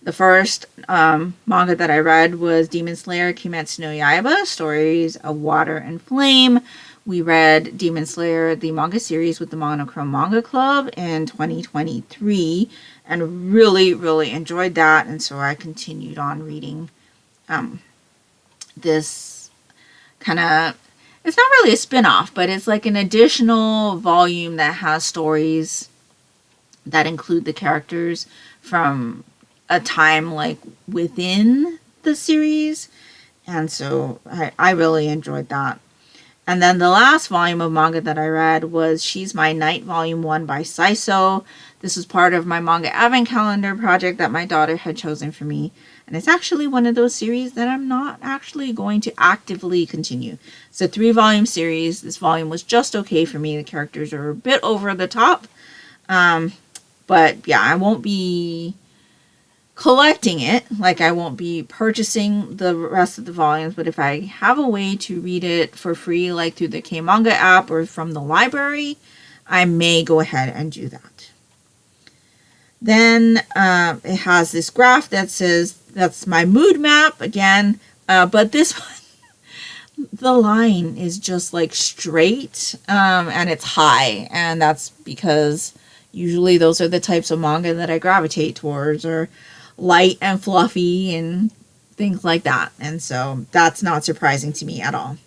A: The first manga that I read was Demon Slayer Kimetsu no Yaiba, Stories of Water and Flame. We read Demon Slayer, the manga series with the Monochrome Manga Club in 2023 and really, really enjoyed that. And so I continued on reading this kind of, it's not really a spin-off, but it's like an additional volume that has stories that include the characters from a time like within the series, and so I really enjoyed that. And then the last volume of manga that I read was She's My Knight Volume 1 by Saiso. This was part of my manga advent calendar project that my daughter had chosen for me, and it's actually one of those series that I'm not actually going to actively continue. It's a 3-volume series. This volume was just okay for me. The characters are a bit over the top, but yeah, I won't be collecting it, like I won't be purchasing the rest of the volumes, but if I have a way to read it for free, like through the K-Manga app or from the library, I may go ahead and do that. Then it has this graph that says that's my mood map again, but this one, the line is just like straight and it's high, and that's because usually those are the types of manga that I gravitate towards, or light and fluffy and things like that. And so that's not surprising to me at all.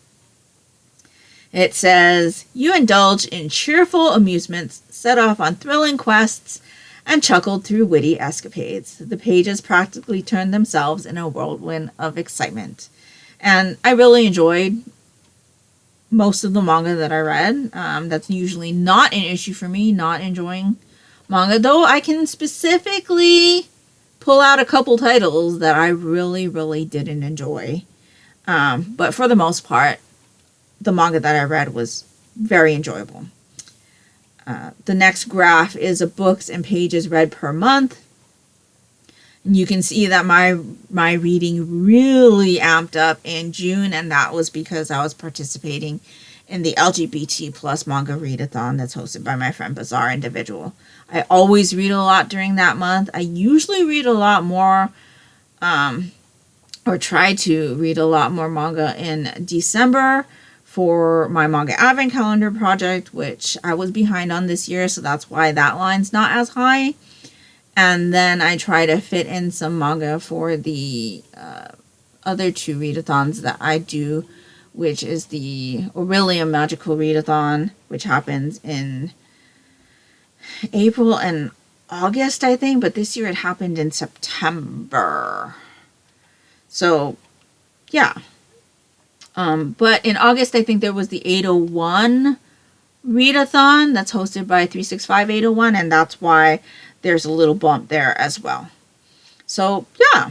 A: It says, you indulge in cheerful amusements, set off on thrilling quests, and chuckled through witty escapades. The pages practically turned themselves in a whirlwind of excitement. And I really enjoyed most of the manga that I read. That's usually not an issue for me, not enjoying manga, though I can specifically pull out a couple titles that I really, really didn't enjoy. But for the most part, the manga that I read was very enjoyable. The next graph is a books and pages read per month. And you can see that my reading really amped up in June, and that was because I was participating in the LGBT plus manga readathon that's hosted by my friend Bizarre Individual. I always read a lot during that month. I usually read a lot more, or try to read a lot more manga in December for my manga advent calendar project, which I was behind on this year, so that's why that line's not as high. And then I try to fit in some manga for the other two readathons that I do, which is the Aurelium Magical Readathon, which happens in April and August, I think, but this year it happened in September. So, yeah. But in August, I think there was the 801 readathon that's hosted by 365-801, and that's why there's a little bump there as well. So, yeah.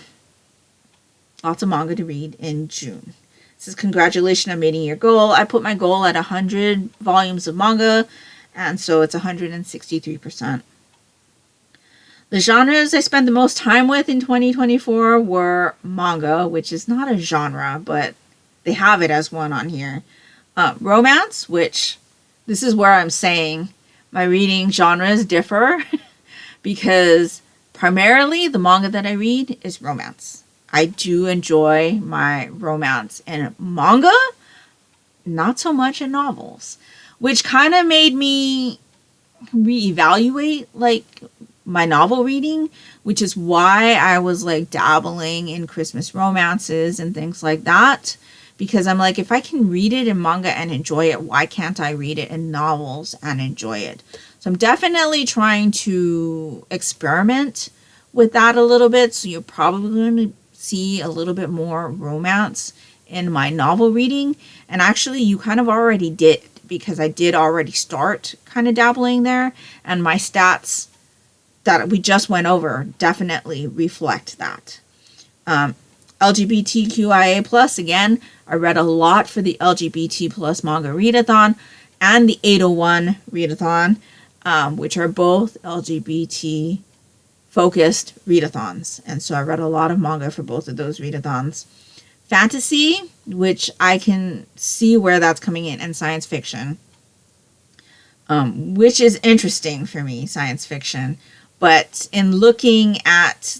A: Lots of manga to read in June. It says, congratulations on meeting your goal. I put my goal at 100 volumes of manga, and so it's 163%. The genres I spent the most time with in 2024 were manga, which is not a genre, but they have it as one on here. Romance, which this is where I'm saying my reading genres differ because primarily the manga that I read is romance. I do enjoy my romance in manga, not so much in novels, which kind of made me reevaluate like my novel reading, which is why I was like dabbling in Christmas romances and things like that. Because I'm like, if I can read it in manga and enjoy it, why can't I read it in novels and enjoy it? So I'm definitely trying to experiment with that a little bit. So you're probably going to see a little bit more romance in my novel reading. And actually, you kind of already did, because I did already start kind of dabbling there. And my stats that we just went over definitely reflect that. LGBTQIA+, again, I read a lot for the LGBT plus manga readathon and the 801 readathon, which are both LGBT focused readathons. And so I read a lot of manga for both of those readathons. Fantasy, which I can see where that's coming in, and science fiction, which is interesting for me, science fiction. But in looking at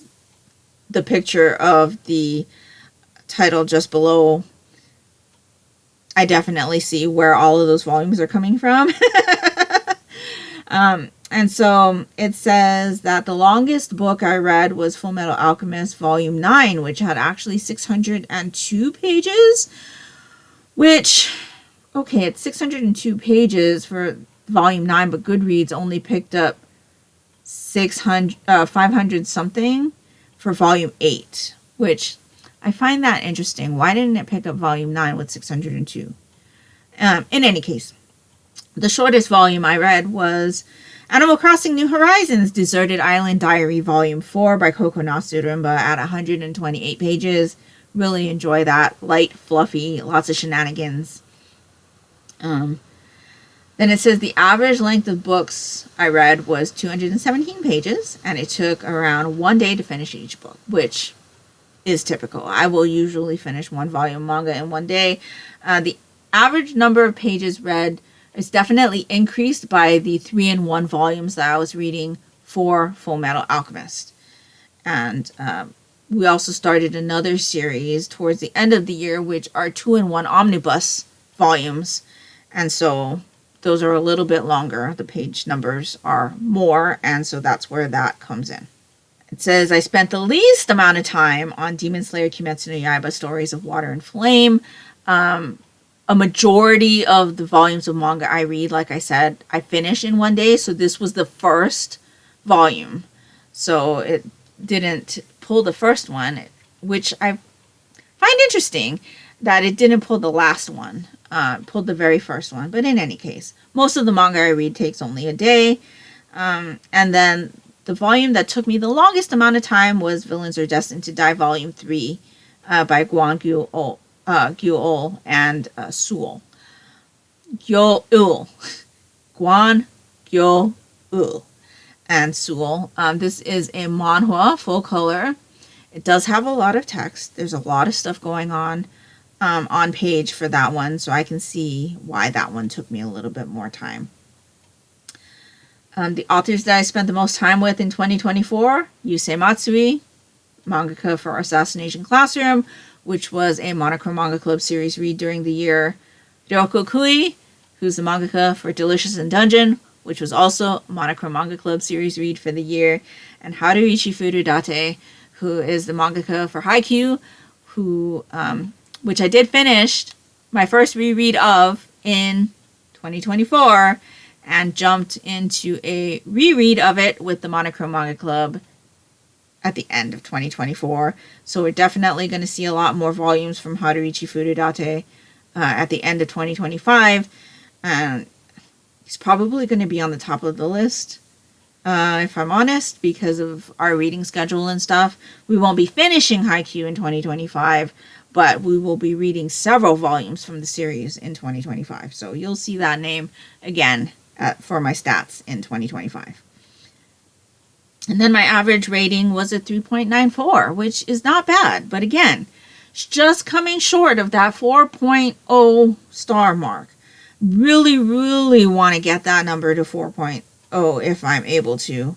A: the picture of the title just below, I definitely see where all of those volumes are coming from. And so it says that the longest book I read was Full Metal Alchemist Volume 9, which had actually 602 pages, which, okay, it's 602 pages for Volume 9, but Goodreads only picked up 500 something for Volume 8, which I find that interesting. Why didn't it pick up Volume 9 with 602? In any case, the shortest volume I read was Animal Crossing New Horizons Deserted Island Diary Volume 4 by Koko Natsurumba at 128 pages. Really enjoy that. Light, fluffy, lots of shenanigans. Then it says the average length of books I read was 217 pages, and it took around 1 day to finish each book, which is typical. I will usually finish one volume manga in 1 day. The average number of pages read is definitely increased by the 3-in-1 volumes that I was reading for Full Metal Alchemist. And we also started another series towards the end of the year, which are 2-in-1 omnibus volumes. And so those are a little bit longer. The page numbers are more, and so that's where that comes in. It says, I spent the least amount of time on Demon Slayer Kimetsu no Yaiba Stories of Water and Flame. A majority of the volumes of manga I read, like I said, I finish in 1 day. So this was the first volume. So it didn't pull the first one, which I find interesting that it didn't pull the last one. Pulled the very first one. But in any case, most of the manga I read takes only a day. And then the volume that took me the longest amount of time was Villains Are Destined to Die Volume 3 by Guan Gyu-ol and Suol. Gyo-ul. Guan Gyo-ul. And Seoul. This is a manhwa, full color. It does have a lot of text. There's a lot of stuff going on page for that one, so I can see why that one took me a little bit more time. The authors that I spent the most time with in 2024, Yusei Matsui, mangaka for Assassination Classroom, which was a Monochrome Manga Club series read during the year. Ryoko Kui, who's the mangaka for Delicious in Dungeon, which was also Monochrome Manga Club series read for the year. And Haruichi Furudate, who is the mangaka for Haikyuu, which I did finish my first reread of in 2024 and jumped into a reread of it with the Monochrome Manga Club at the end of 2024. So we're definitely going to see a lot more volumes from Haruichi Furudate at the end of 2025. And he's probably going to be on the top of the list, if I'm honest, because of our reading schedule and stuff. We won't be finishing Haikyuu in 2025, but we will be reading several volumes from the series in 2025. So you'll see that name again for my stats in 2025. And then my average rating was a 3.94, which is not bad. But again, it's just coming short of that 4.0 star mark. Really, really want to get that number to 4.0 if I'm able to.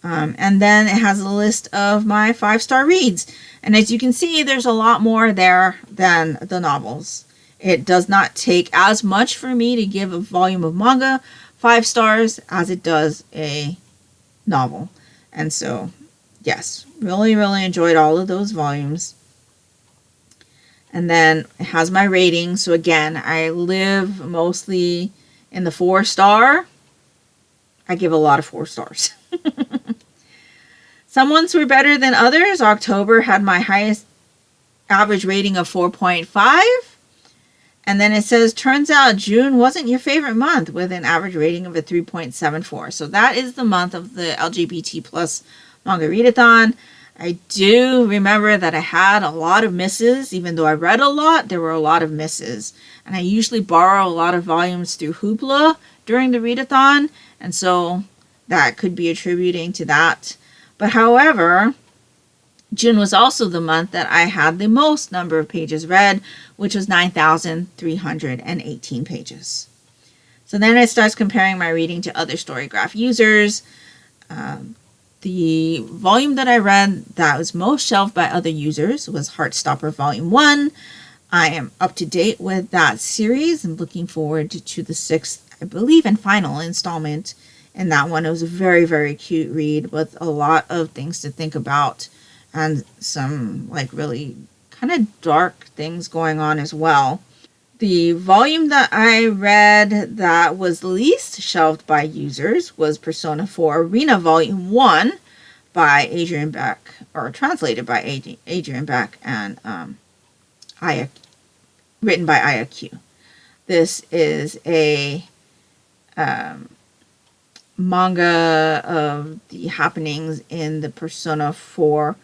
A: And then it has a list of my 5-star reads. And as you can see, there's a lot more there than the novels. It does not take as much for me to give a volume of manga 5 stars as it does a novel. And so, yes, really, really enjoyed all of those volumes. And then it has my rating. So again, I live mostly in the 4-star. I give a lot of 4 stars. Some ones were better than others. October had my highest average rating of 4.5. And then it says, turns out June wasn't your favorite month with an average rating of a 3.74. So that is the month of the LGBT plus manga readathon. I do remember that I had a lot of misses. Even though I read a lot, there were a lot of misses. And I usually borrow a lot of volumes through Hoopla during the readathon. And so that could be attributing to that. But however, June was also the month that I had the most number of pages read, which was 9,318 pages. So then it starts comparing my reading to other Storygraph users. The volume that I read that was most shelved by other users was Heartstopper Volume 1. I am up to date with that series. I'm looking forward to the 6th, I believe, and final installment in that one. It was a very, very cute read with a lot of things to think about and some like really kind of dark things going on as well. The volume that I read that was least shelved by users was Persona 4 Arena Volume 1 by Adrian Beck, or translated by Adrian Beck and written by IAQ. This is a manga of the happenings in the Persona 4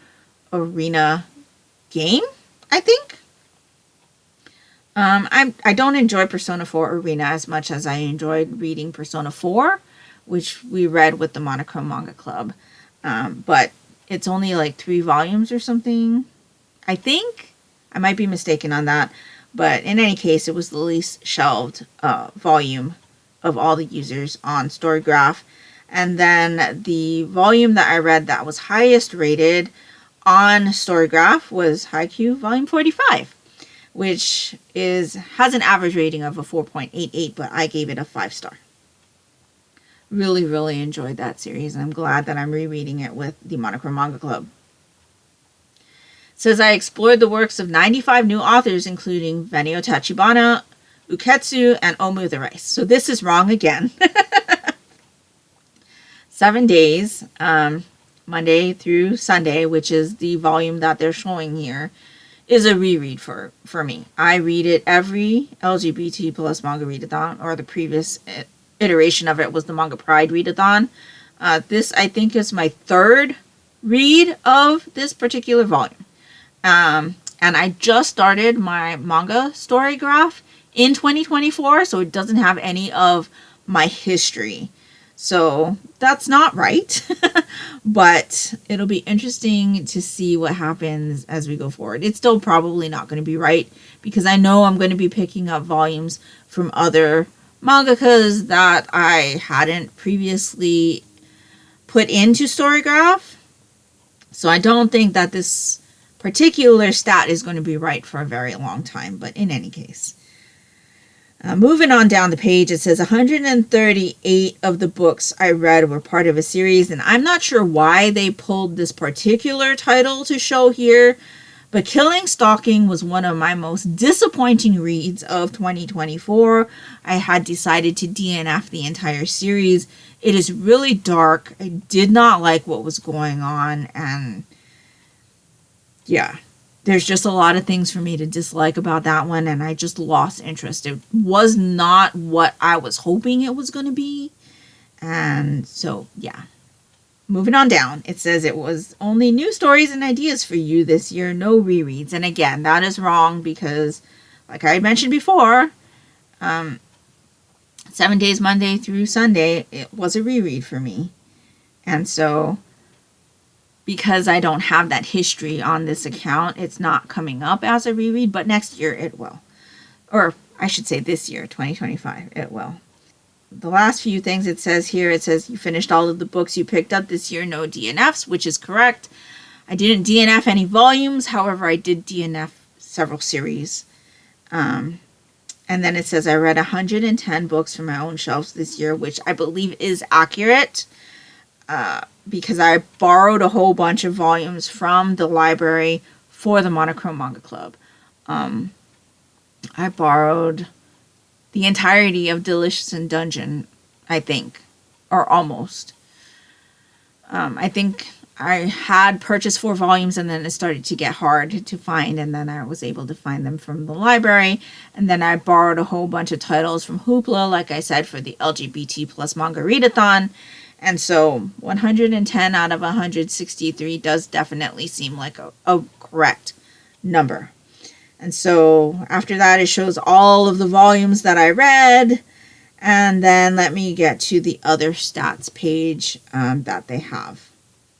A: Arena game, I think. I don't enjoy Persona 4 Arena as much as I enjoyed reading Persona 4, which we read with the Monochrome Manga Club. But it's only like 3 volumes or something, I think. I might be mistaken on that. But in any case, it was the least shelved volume of all the users on Storygraph. And then the volume that I read that was highest rated on Storygraph was Haikyuu Volume 45, which has an average rating of a 4.88, but I gave it a 5-star. Really, really enjoyed that series, and I'm glad that I'm rereading it with the Monochrome Manga Club. It says I explored the works of 95 new authors, including Venio Tachibana, Uketsu, and Omu the Rice. So this is wrong again. 7 days, Monday through Sunday, which is the volume that they're showing here, is a reread for me. I read it every LGBT plus manga readathon, or the previous iteration of it was the Manga Pride readathon. This, I think, is my 3rd read of this particular volume. And I just started my manga Storygraph in 2024, so it doesn't have any of my history. So that's not right, but it'll be interesting to see what happens as we go forward. It's still probably not going to be right because I know I'm going to be picking up volumes from other mangakas that I hadn't previously put into Storygraph. So I don't think that this particular stat is going to be right for a very long time, but in any case. Moving on down the page, it says 138 of the books I read were part of a series, and I'm not sure why they pulled this particular title to show here, but Killing Stalking was one of my most disappointing reads of 2024. I had decided to DNF the entire series. It is really dark. I did not like what was going on, and yeah. There's just a lot of things for me to dislike about that one, and I just lost interest. It was not what I was hoping it was going to be. And so, yeah. Moving on down, it says it was only new stories and ideas for you this year, no rereads. And again, that is wrong because, like I mentioned before, 7 days, Monday through Sunday, it was a reread for me. And so, because I don't have that history on this account, it's not coming up as a reread, but next year it will. Or I should say this year, 2025, it will. The last few things it says here, it says you finished all of the books you picked up this year, no DNFs, which is correct. I didn't DNF any volumes, however, I did DNF several series. And then it says I read 110 books from my own shelves this year, which I believe is accurate. Because I borrowed a whole bunch of volumes from the library for the Monochrome Manga Club. I borrowed the entirety of Delicious in Dungeon, I think, or almost. I think I had purchased 4 volumes and then it started to get hard to find, and then I was able to find them from the library. And then I borrowed a whole bunch of titles from Hoopla, like I said, for the LGBT plus manga readathon. And so 110 out of 163 does definitely seem like a correct number. And so after that, it shows all of the volumes that I read. And then let me get to the other stats page that they have.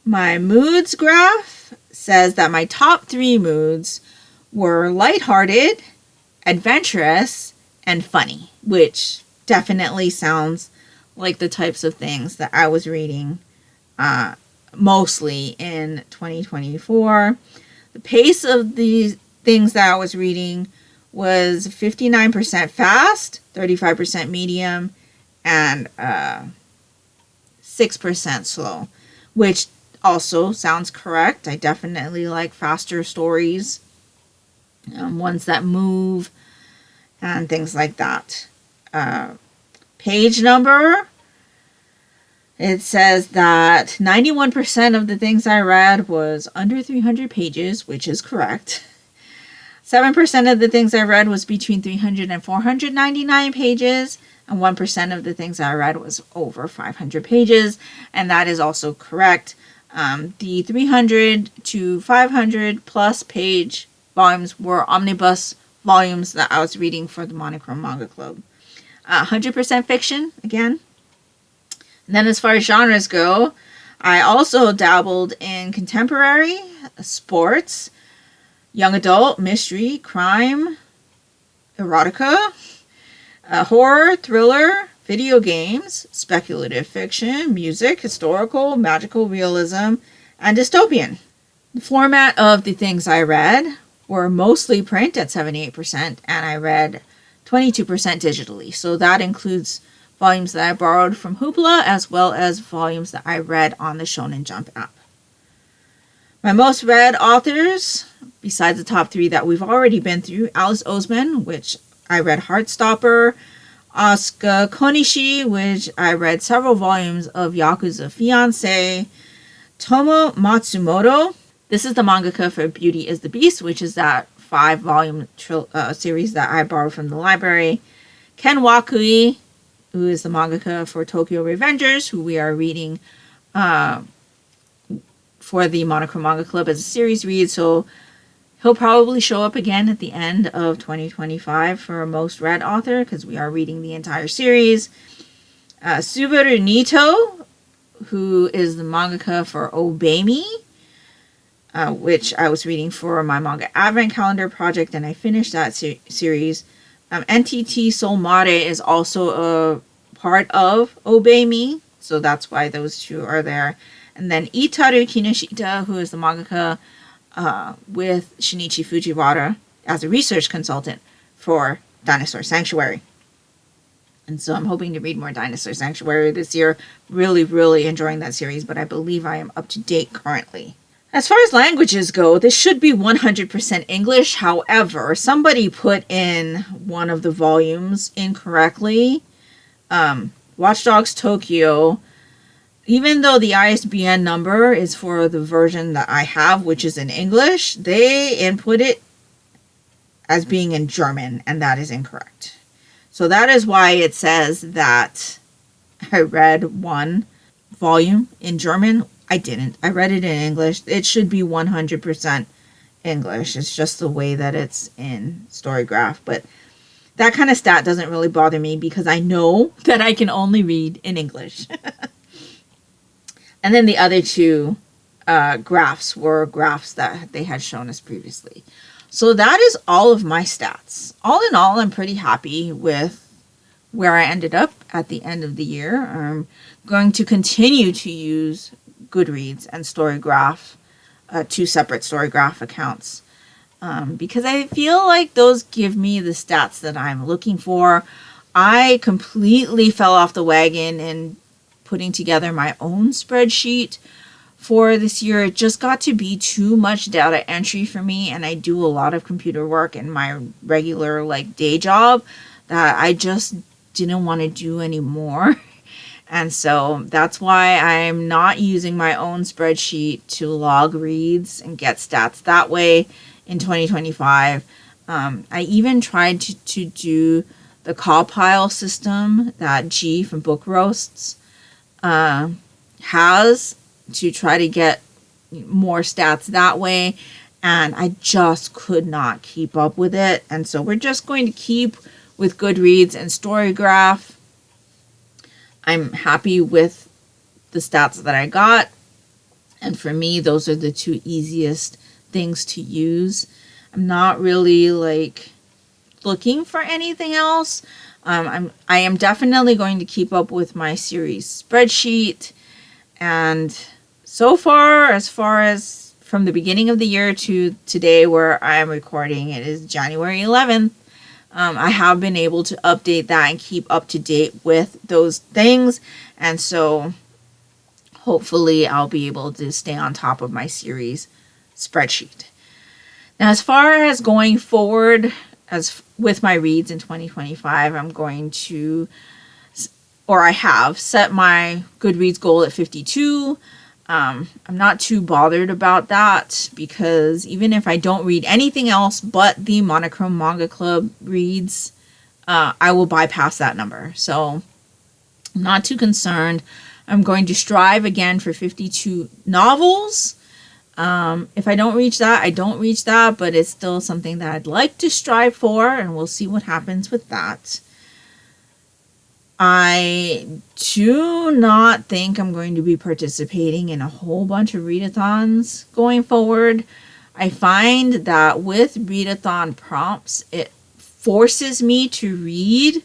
A: My moods graph says that my top 3 moods were lighthearted, adventurous, and funny, which definitely sounds like the types of things that I was reading mostly in 2024. The pace of the things that I was reading was 59% fast, 35% medium, and 6% slow, which also sounds correct. I definitely like faster stories, ones that move, and things like that. Page number, it says that 91% of the things I read was under 300 pages, which is correct. 7% of the things I read was between 300 and 499 pages, and 1% of the things I read was over 500 pages, and that is also correct. The 300 to 500 plus page volumes were omnibus volumes that I was reading for the Monochrome Manga Club. 100% fiction, again. And then as far as genres go, I also dabbled in contemporary, sports, young adult, mystery, crime, erotica, horror, thriller, video games, speculative fiction, music, historical, magical realism, and dystopian. The format of the things I read were mostly print at 78%, and I read 22% digitally. So that includes volumes that I borrowed from Hoopla as well as volumes that I read on the Shonen Jump app. My most read authors, besides the top 3 that we've already been through, Alice Oseman, which I read Heartstopper, Asuka Konishi, which I read several volumes of Yakuza Fiancé, Tomo Matsumoto. This is the mangaka for Beauty is the Beast, which is that 5-volume series that I borrowed from the library. Ken Wakui, who is the mangaka for Tokyo Revengers, who we are reading for the Monochrome Manga Club as a series read. So He'll probably show up again at the end of 2025 for a most read author because we are reading the entire series. Subaru Nito, who is the mangaka for Obey Me, which I was reading for my manga advent calendar project, and I finished that series. NTT Soul Mare is also a part of Obey Me, so that's why those two are there. And then Itaru Kinoshita, who is the mangaka with Shinichi Fujiwara as a research consultant for Dinosaur Sanctuary. And so I'm hoping to read more Dinosaur Sanctuary this year. Really, really enjoying that series, but I believe I am up to date currently. As far as languages go, this should be 100% English. However, somebody put in one of the volumes incorrectly. Watch Dogs Tokyo, even though the ISBN number is for the version that I have, which is in English, they input it as being in German, and that is incorrect. So that is why it says that I read one volume in German. I didn't. I read it in English. It should be 100% English. It's just the way that it's in Storygraph. But that kind of stat doesn't really bother me because I know that I can only read in English. And then the other two graphs were graphs that they had shown us previously. So that is all of my stats. All in all, I'm pretty happy with where I ended up at the end of the year. I'm going to continue to use Goodreads and Storygraph, two separate Storygraph accounts, because I feel like those give me the stats that I'm looking for. I completely fell off the wagon in putting together my own spreadsheet for this year. It just got to be too much data entry for me, and I do a lot of computer work in my regular day job that I just didn't want to do anymore. And so that's why I'm not using my own spreadsheet to log reads and get stats that way in 2025. I even tried to do the call pile system that G from Book Roasts has to try to get more stats that way, and I just could not keep up with it. And so we're just going to keep with Goodreads and Storygraph. I'm happy with the stats that I got, and for me those are the two easiest things to use. I'm not really looking for anything else. I am definitely going to keep up with my series spreadsheet, and so far as from the beginning of the year to today where I am recording, it is January 11th. I have been able to update that and keep up to date with those things, and so hopefully I'll be able to stay on top of my series spreadsheet. Now, as far as going forward as with my reads in 2025, I'm going to, or I have set my Goodreads goal at 52. I'm not too bothered about that because even if I don't read anything else but the Monochrome Manga Club reads, I will bypass that number. So I'm not too concerned. I'm going to strive again for 52 novels. If I don't reach that, I don't reach that, but it's still something that I'd like to strive for, and we'll see what happens with that. I do not think I'm going to be participating in a whole bunch of readathons going forward. I find that with readathon prompts, it forces me to read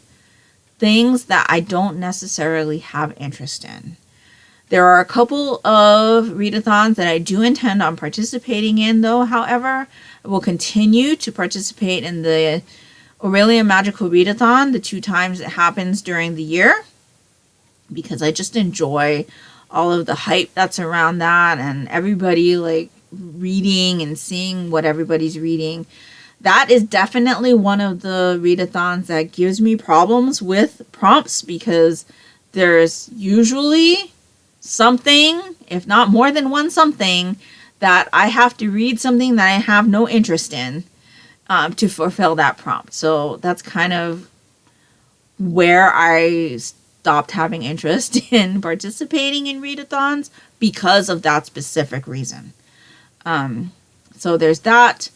A: things that I don't necessarily have interest in. There are a couple of readathons that I do intend on participating in, though, however. I will continue to participate in the Aurelia Magical Readathon the 2 times it happens during the year, because I just enjoy all of the hype that's around that and everybody reading and seeing what everybody's reading. That is definitely one of the readathons that gives me problems with prompts, because there's usually something, if not more than one something, that I have to read something that I have no interest in to fulfill that prompt. So that's kind of where I stopped having interest in participating in readathons because of that specific reason. So there's that.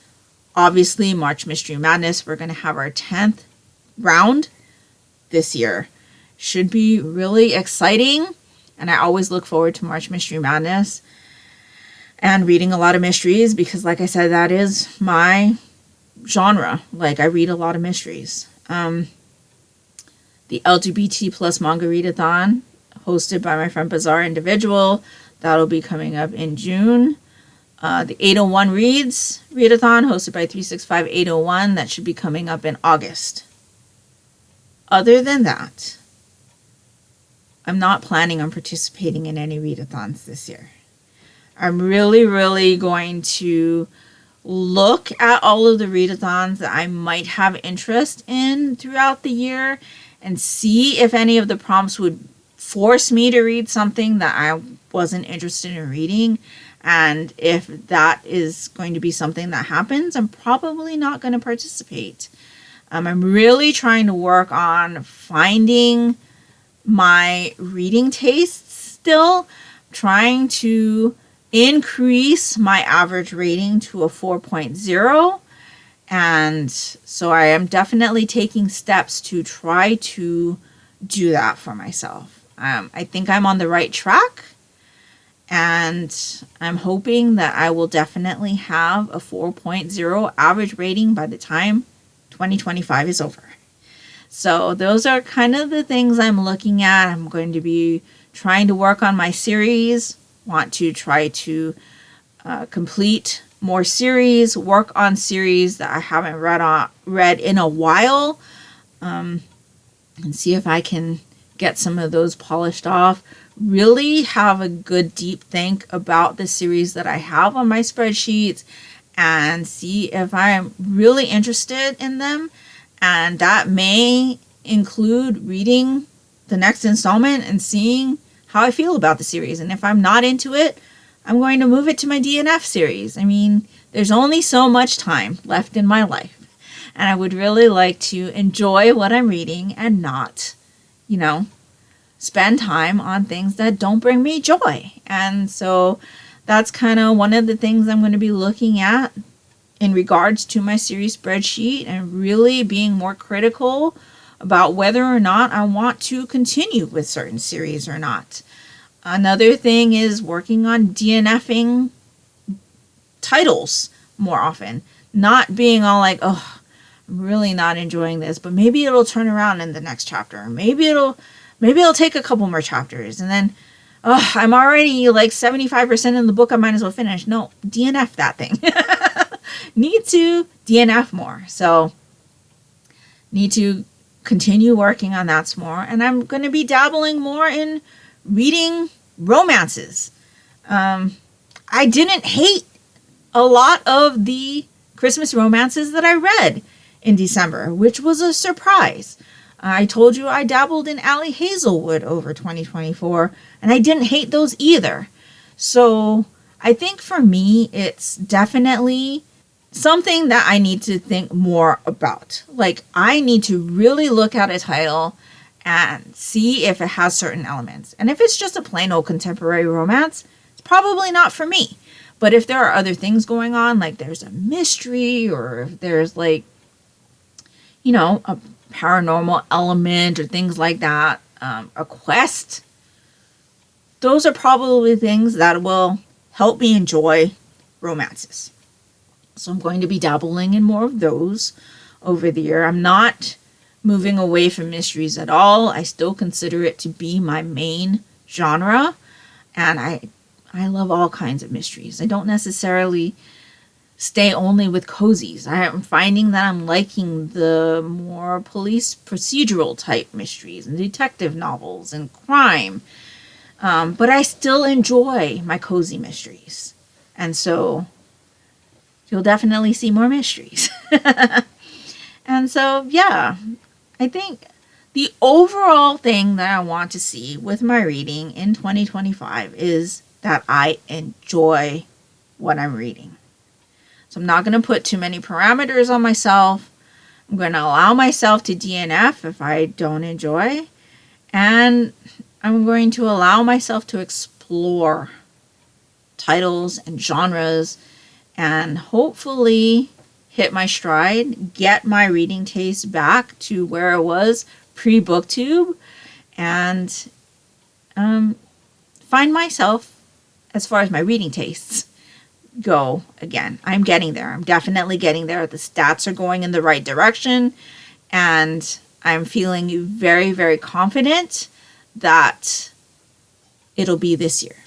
A: Obviously, March Mystery Madness, we're going to have our 10th round this year. Should be really exciting. And I always look forward to March Mystery Madness and reading a lot of mysteries because, like I said, that is my genre. Like, I read a lot of mysteries. The LGBT plus manga readathon, hosted by my friend Bazaar Individual, that'll be coming up in June. The 801 Reads readathon, hosted by 365 801, that should be coming up in August. Other than that, I'm not planning on participating in any readathons this year. I'm really going to look at all of the readathons that I might have interest in throughout the year and see if any of the prompts would force me to read something that I wasn't interested in reading. And if that is going to be something that happens, I'm probably not going to participate. I'm really trying to work on finding my reading tastes still, trying to increase my average rating to a 4.0. And so I am definitely taking steps to try to do that for myself. I think I'm on the right track. And I'm hoping that I will definitely have a 4.0 average rating by the time 2025 is over. So those are kind of the things I'm looking at. I'm going to be trying to work on my series, want to try to complete more series, work on series that I haven't read in a while, and see if I can get some of those polished off. Really have a good deep think about the series that I have on my spreadsheets and see if I'm really interested in them. And that may include reading the next installment and seeing how I feel about the series. And if I'm not into it, I'm going to move it to my DNF series. I mean, there's only so much time left in my life. And I would really like to enjoy what I'm reading and not, spend time on things that don't bring me joy. And so that's kind of one of the things I'm going to be looking at in regards to my series spreadsheet and really being more critical about whether or not I want to continue with certain series or not. Another thing is working on DNFing titles more often. Not being all like, oh, I'm really not enjoying this, but maybe it'll turn around in the next chapter. Maybe it'll take a couple more chapters, and then, oh, I'm already like 75% in the book, I might as well finish. No, DNF that thing. Need to DNF more. So, need to continue working on that some more. And I'm going to be dabbling more in reading romances. I didn't hate a lot of the Christmas romances that I read in December, which was a surprise. I told you I dabbled in Allie Hazelwood over 2024, and I didn't hate those either. So I think for me, it's definitely something that I need to think more about. Like, I need to really look at a title and see if it has certain elements. And if it's just a plain old contemporary romance, it's probably not for me. But if there are other things going on, like there's a mystery, or if there's like, a paranormal element or things like that, a quest, those are probably things that will help me enjoy romances. So I'm going to be dabbling in more of those over the year. I'm not moving away from mysteries at all. I still consider it to be my main genre, and I love all kinds of mysteries. I don't necessarily stay only with cozies. I'm finding that I'm liking the more police procedural type mysteries and detective novels and crime. But I still enjoy my cozy mysteries. And so you'll definitely see more mysteries. And so, yeah, I think the overall thing that I want to see with my reading in 2025 is that I enjoy what I'm reading. So I'm not going to put too many parameters on myself. I'm going to allow myself to DNF if I don't enjoy. And I'm going to allow myself to explore titles and genres and hopefully hit my stride, get my reading taste back to where it was pre-BookTube, and find myself as far as my reading tastes go again. I'm getting there. I'm definitely getting there. The stats are going in the right direction, and I'm feeling very, very confident that it'll be this year.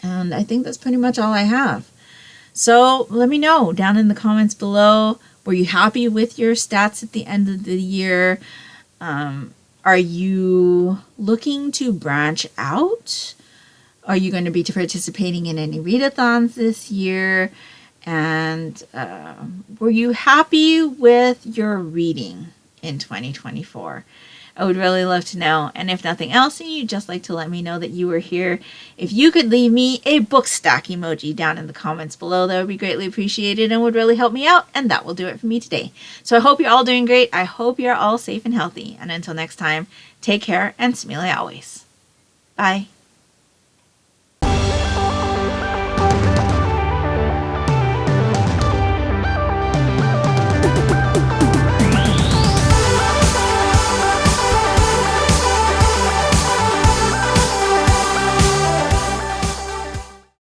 A: And I think that's pretty much all I have. So let me know down in the comments below. Were you happy with your stats at the end of the year? Are you looking to branch out? Are you going to be participating in any readathons this year? And were you happy with your reading in 2024? I would really love to know. And if nothing else, and you'd just like to let me know that you were here, if you could leave me a book stack emoji down in the comments below, that would be greatly appreciated and would really help me out. And that will do it for me today. So I hope you're all doing great. I hope you're all safe and healthy. And until next time, take care and smile always. Bye.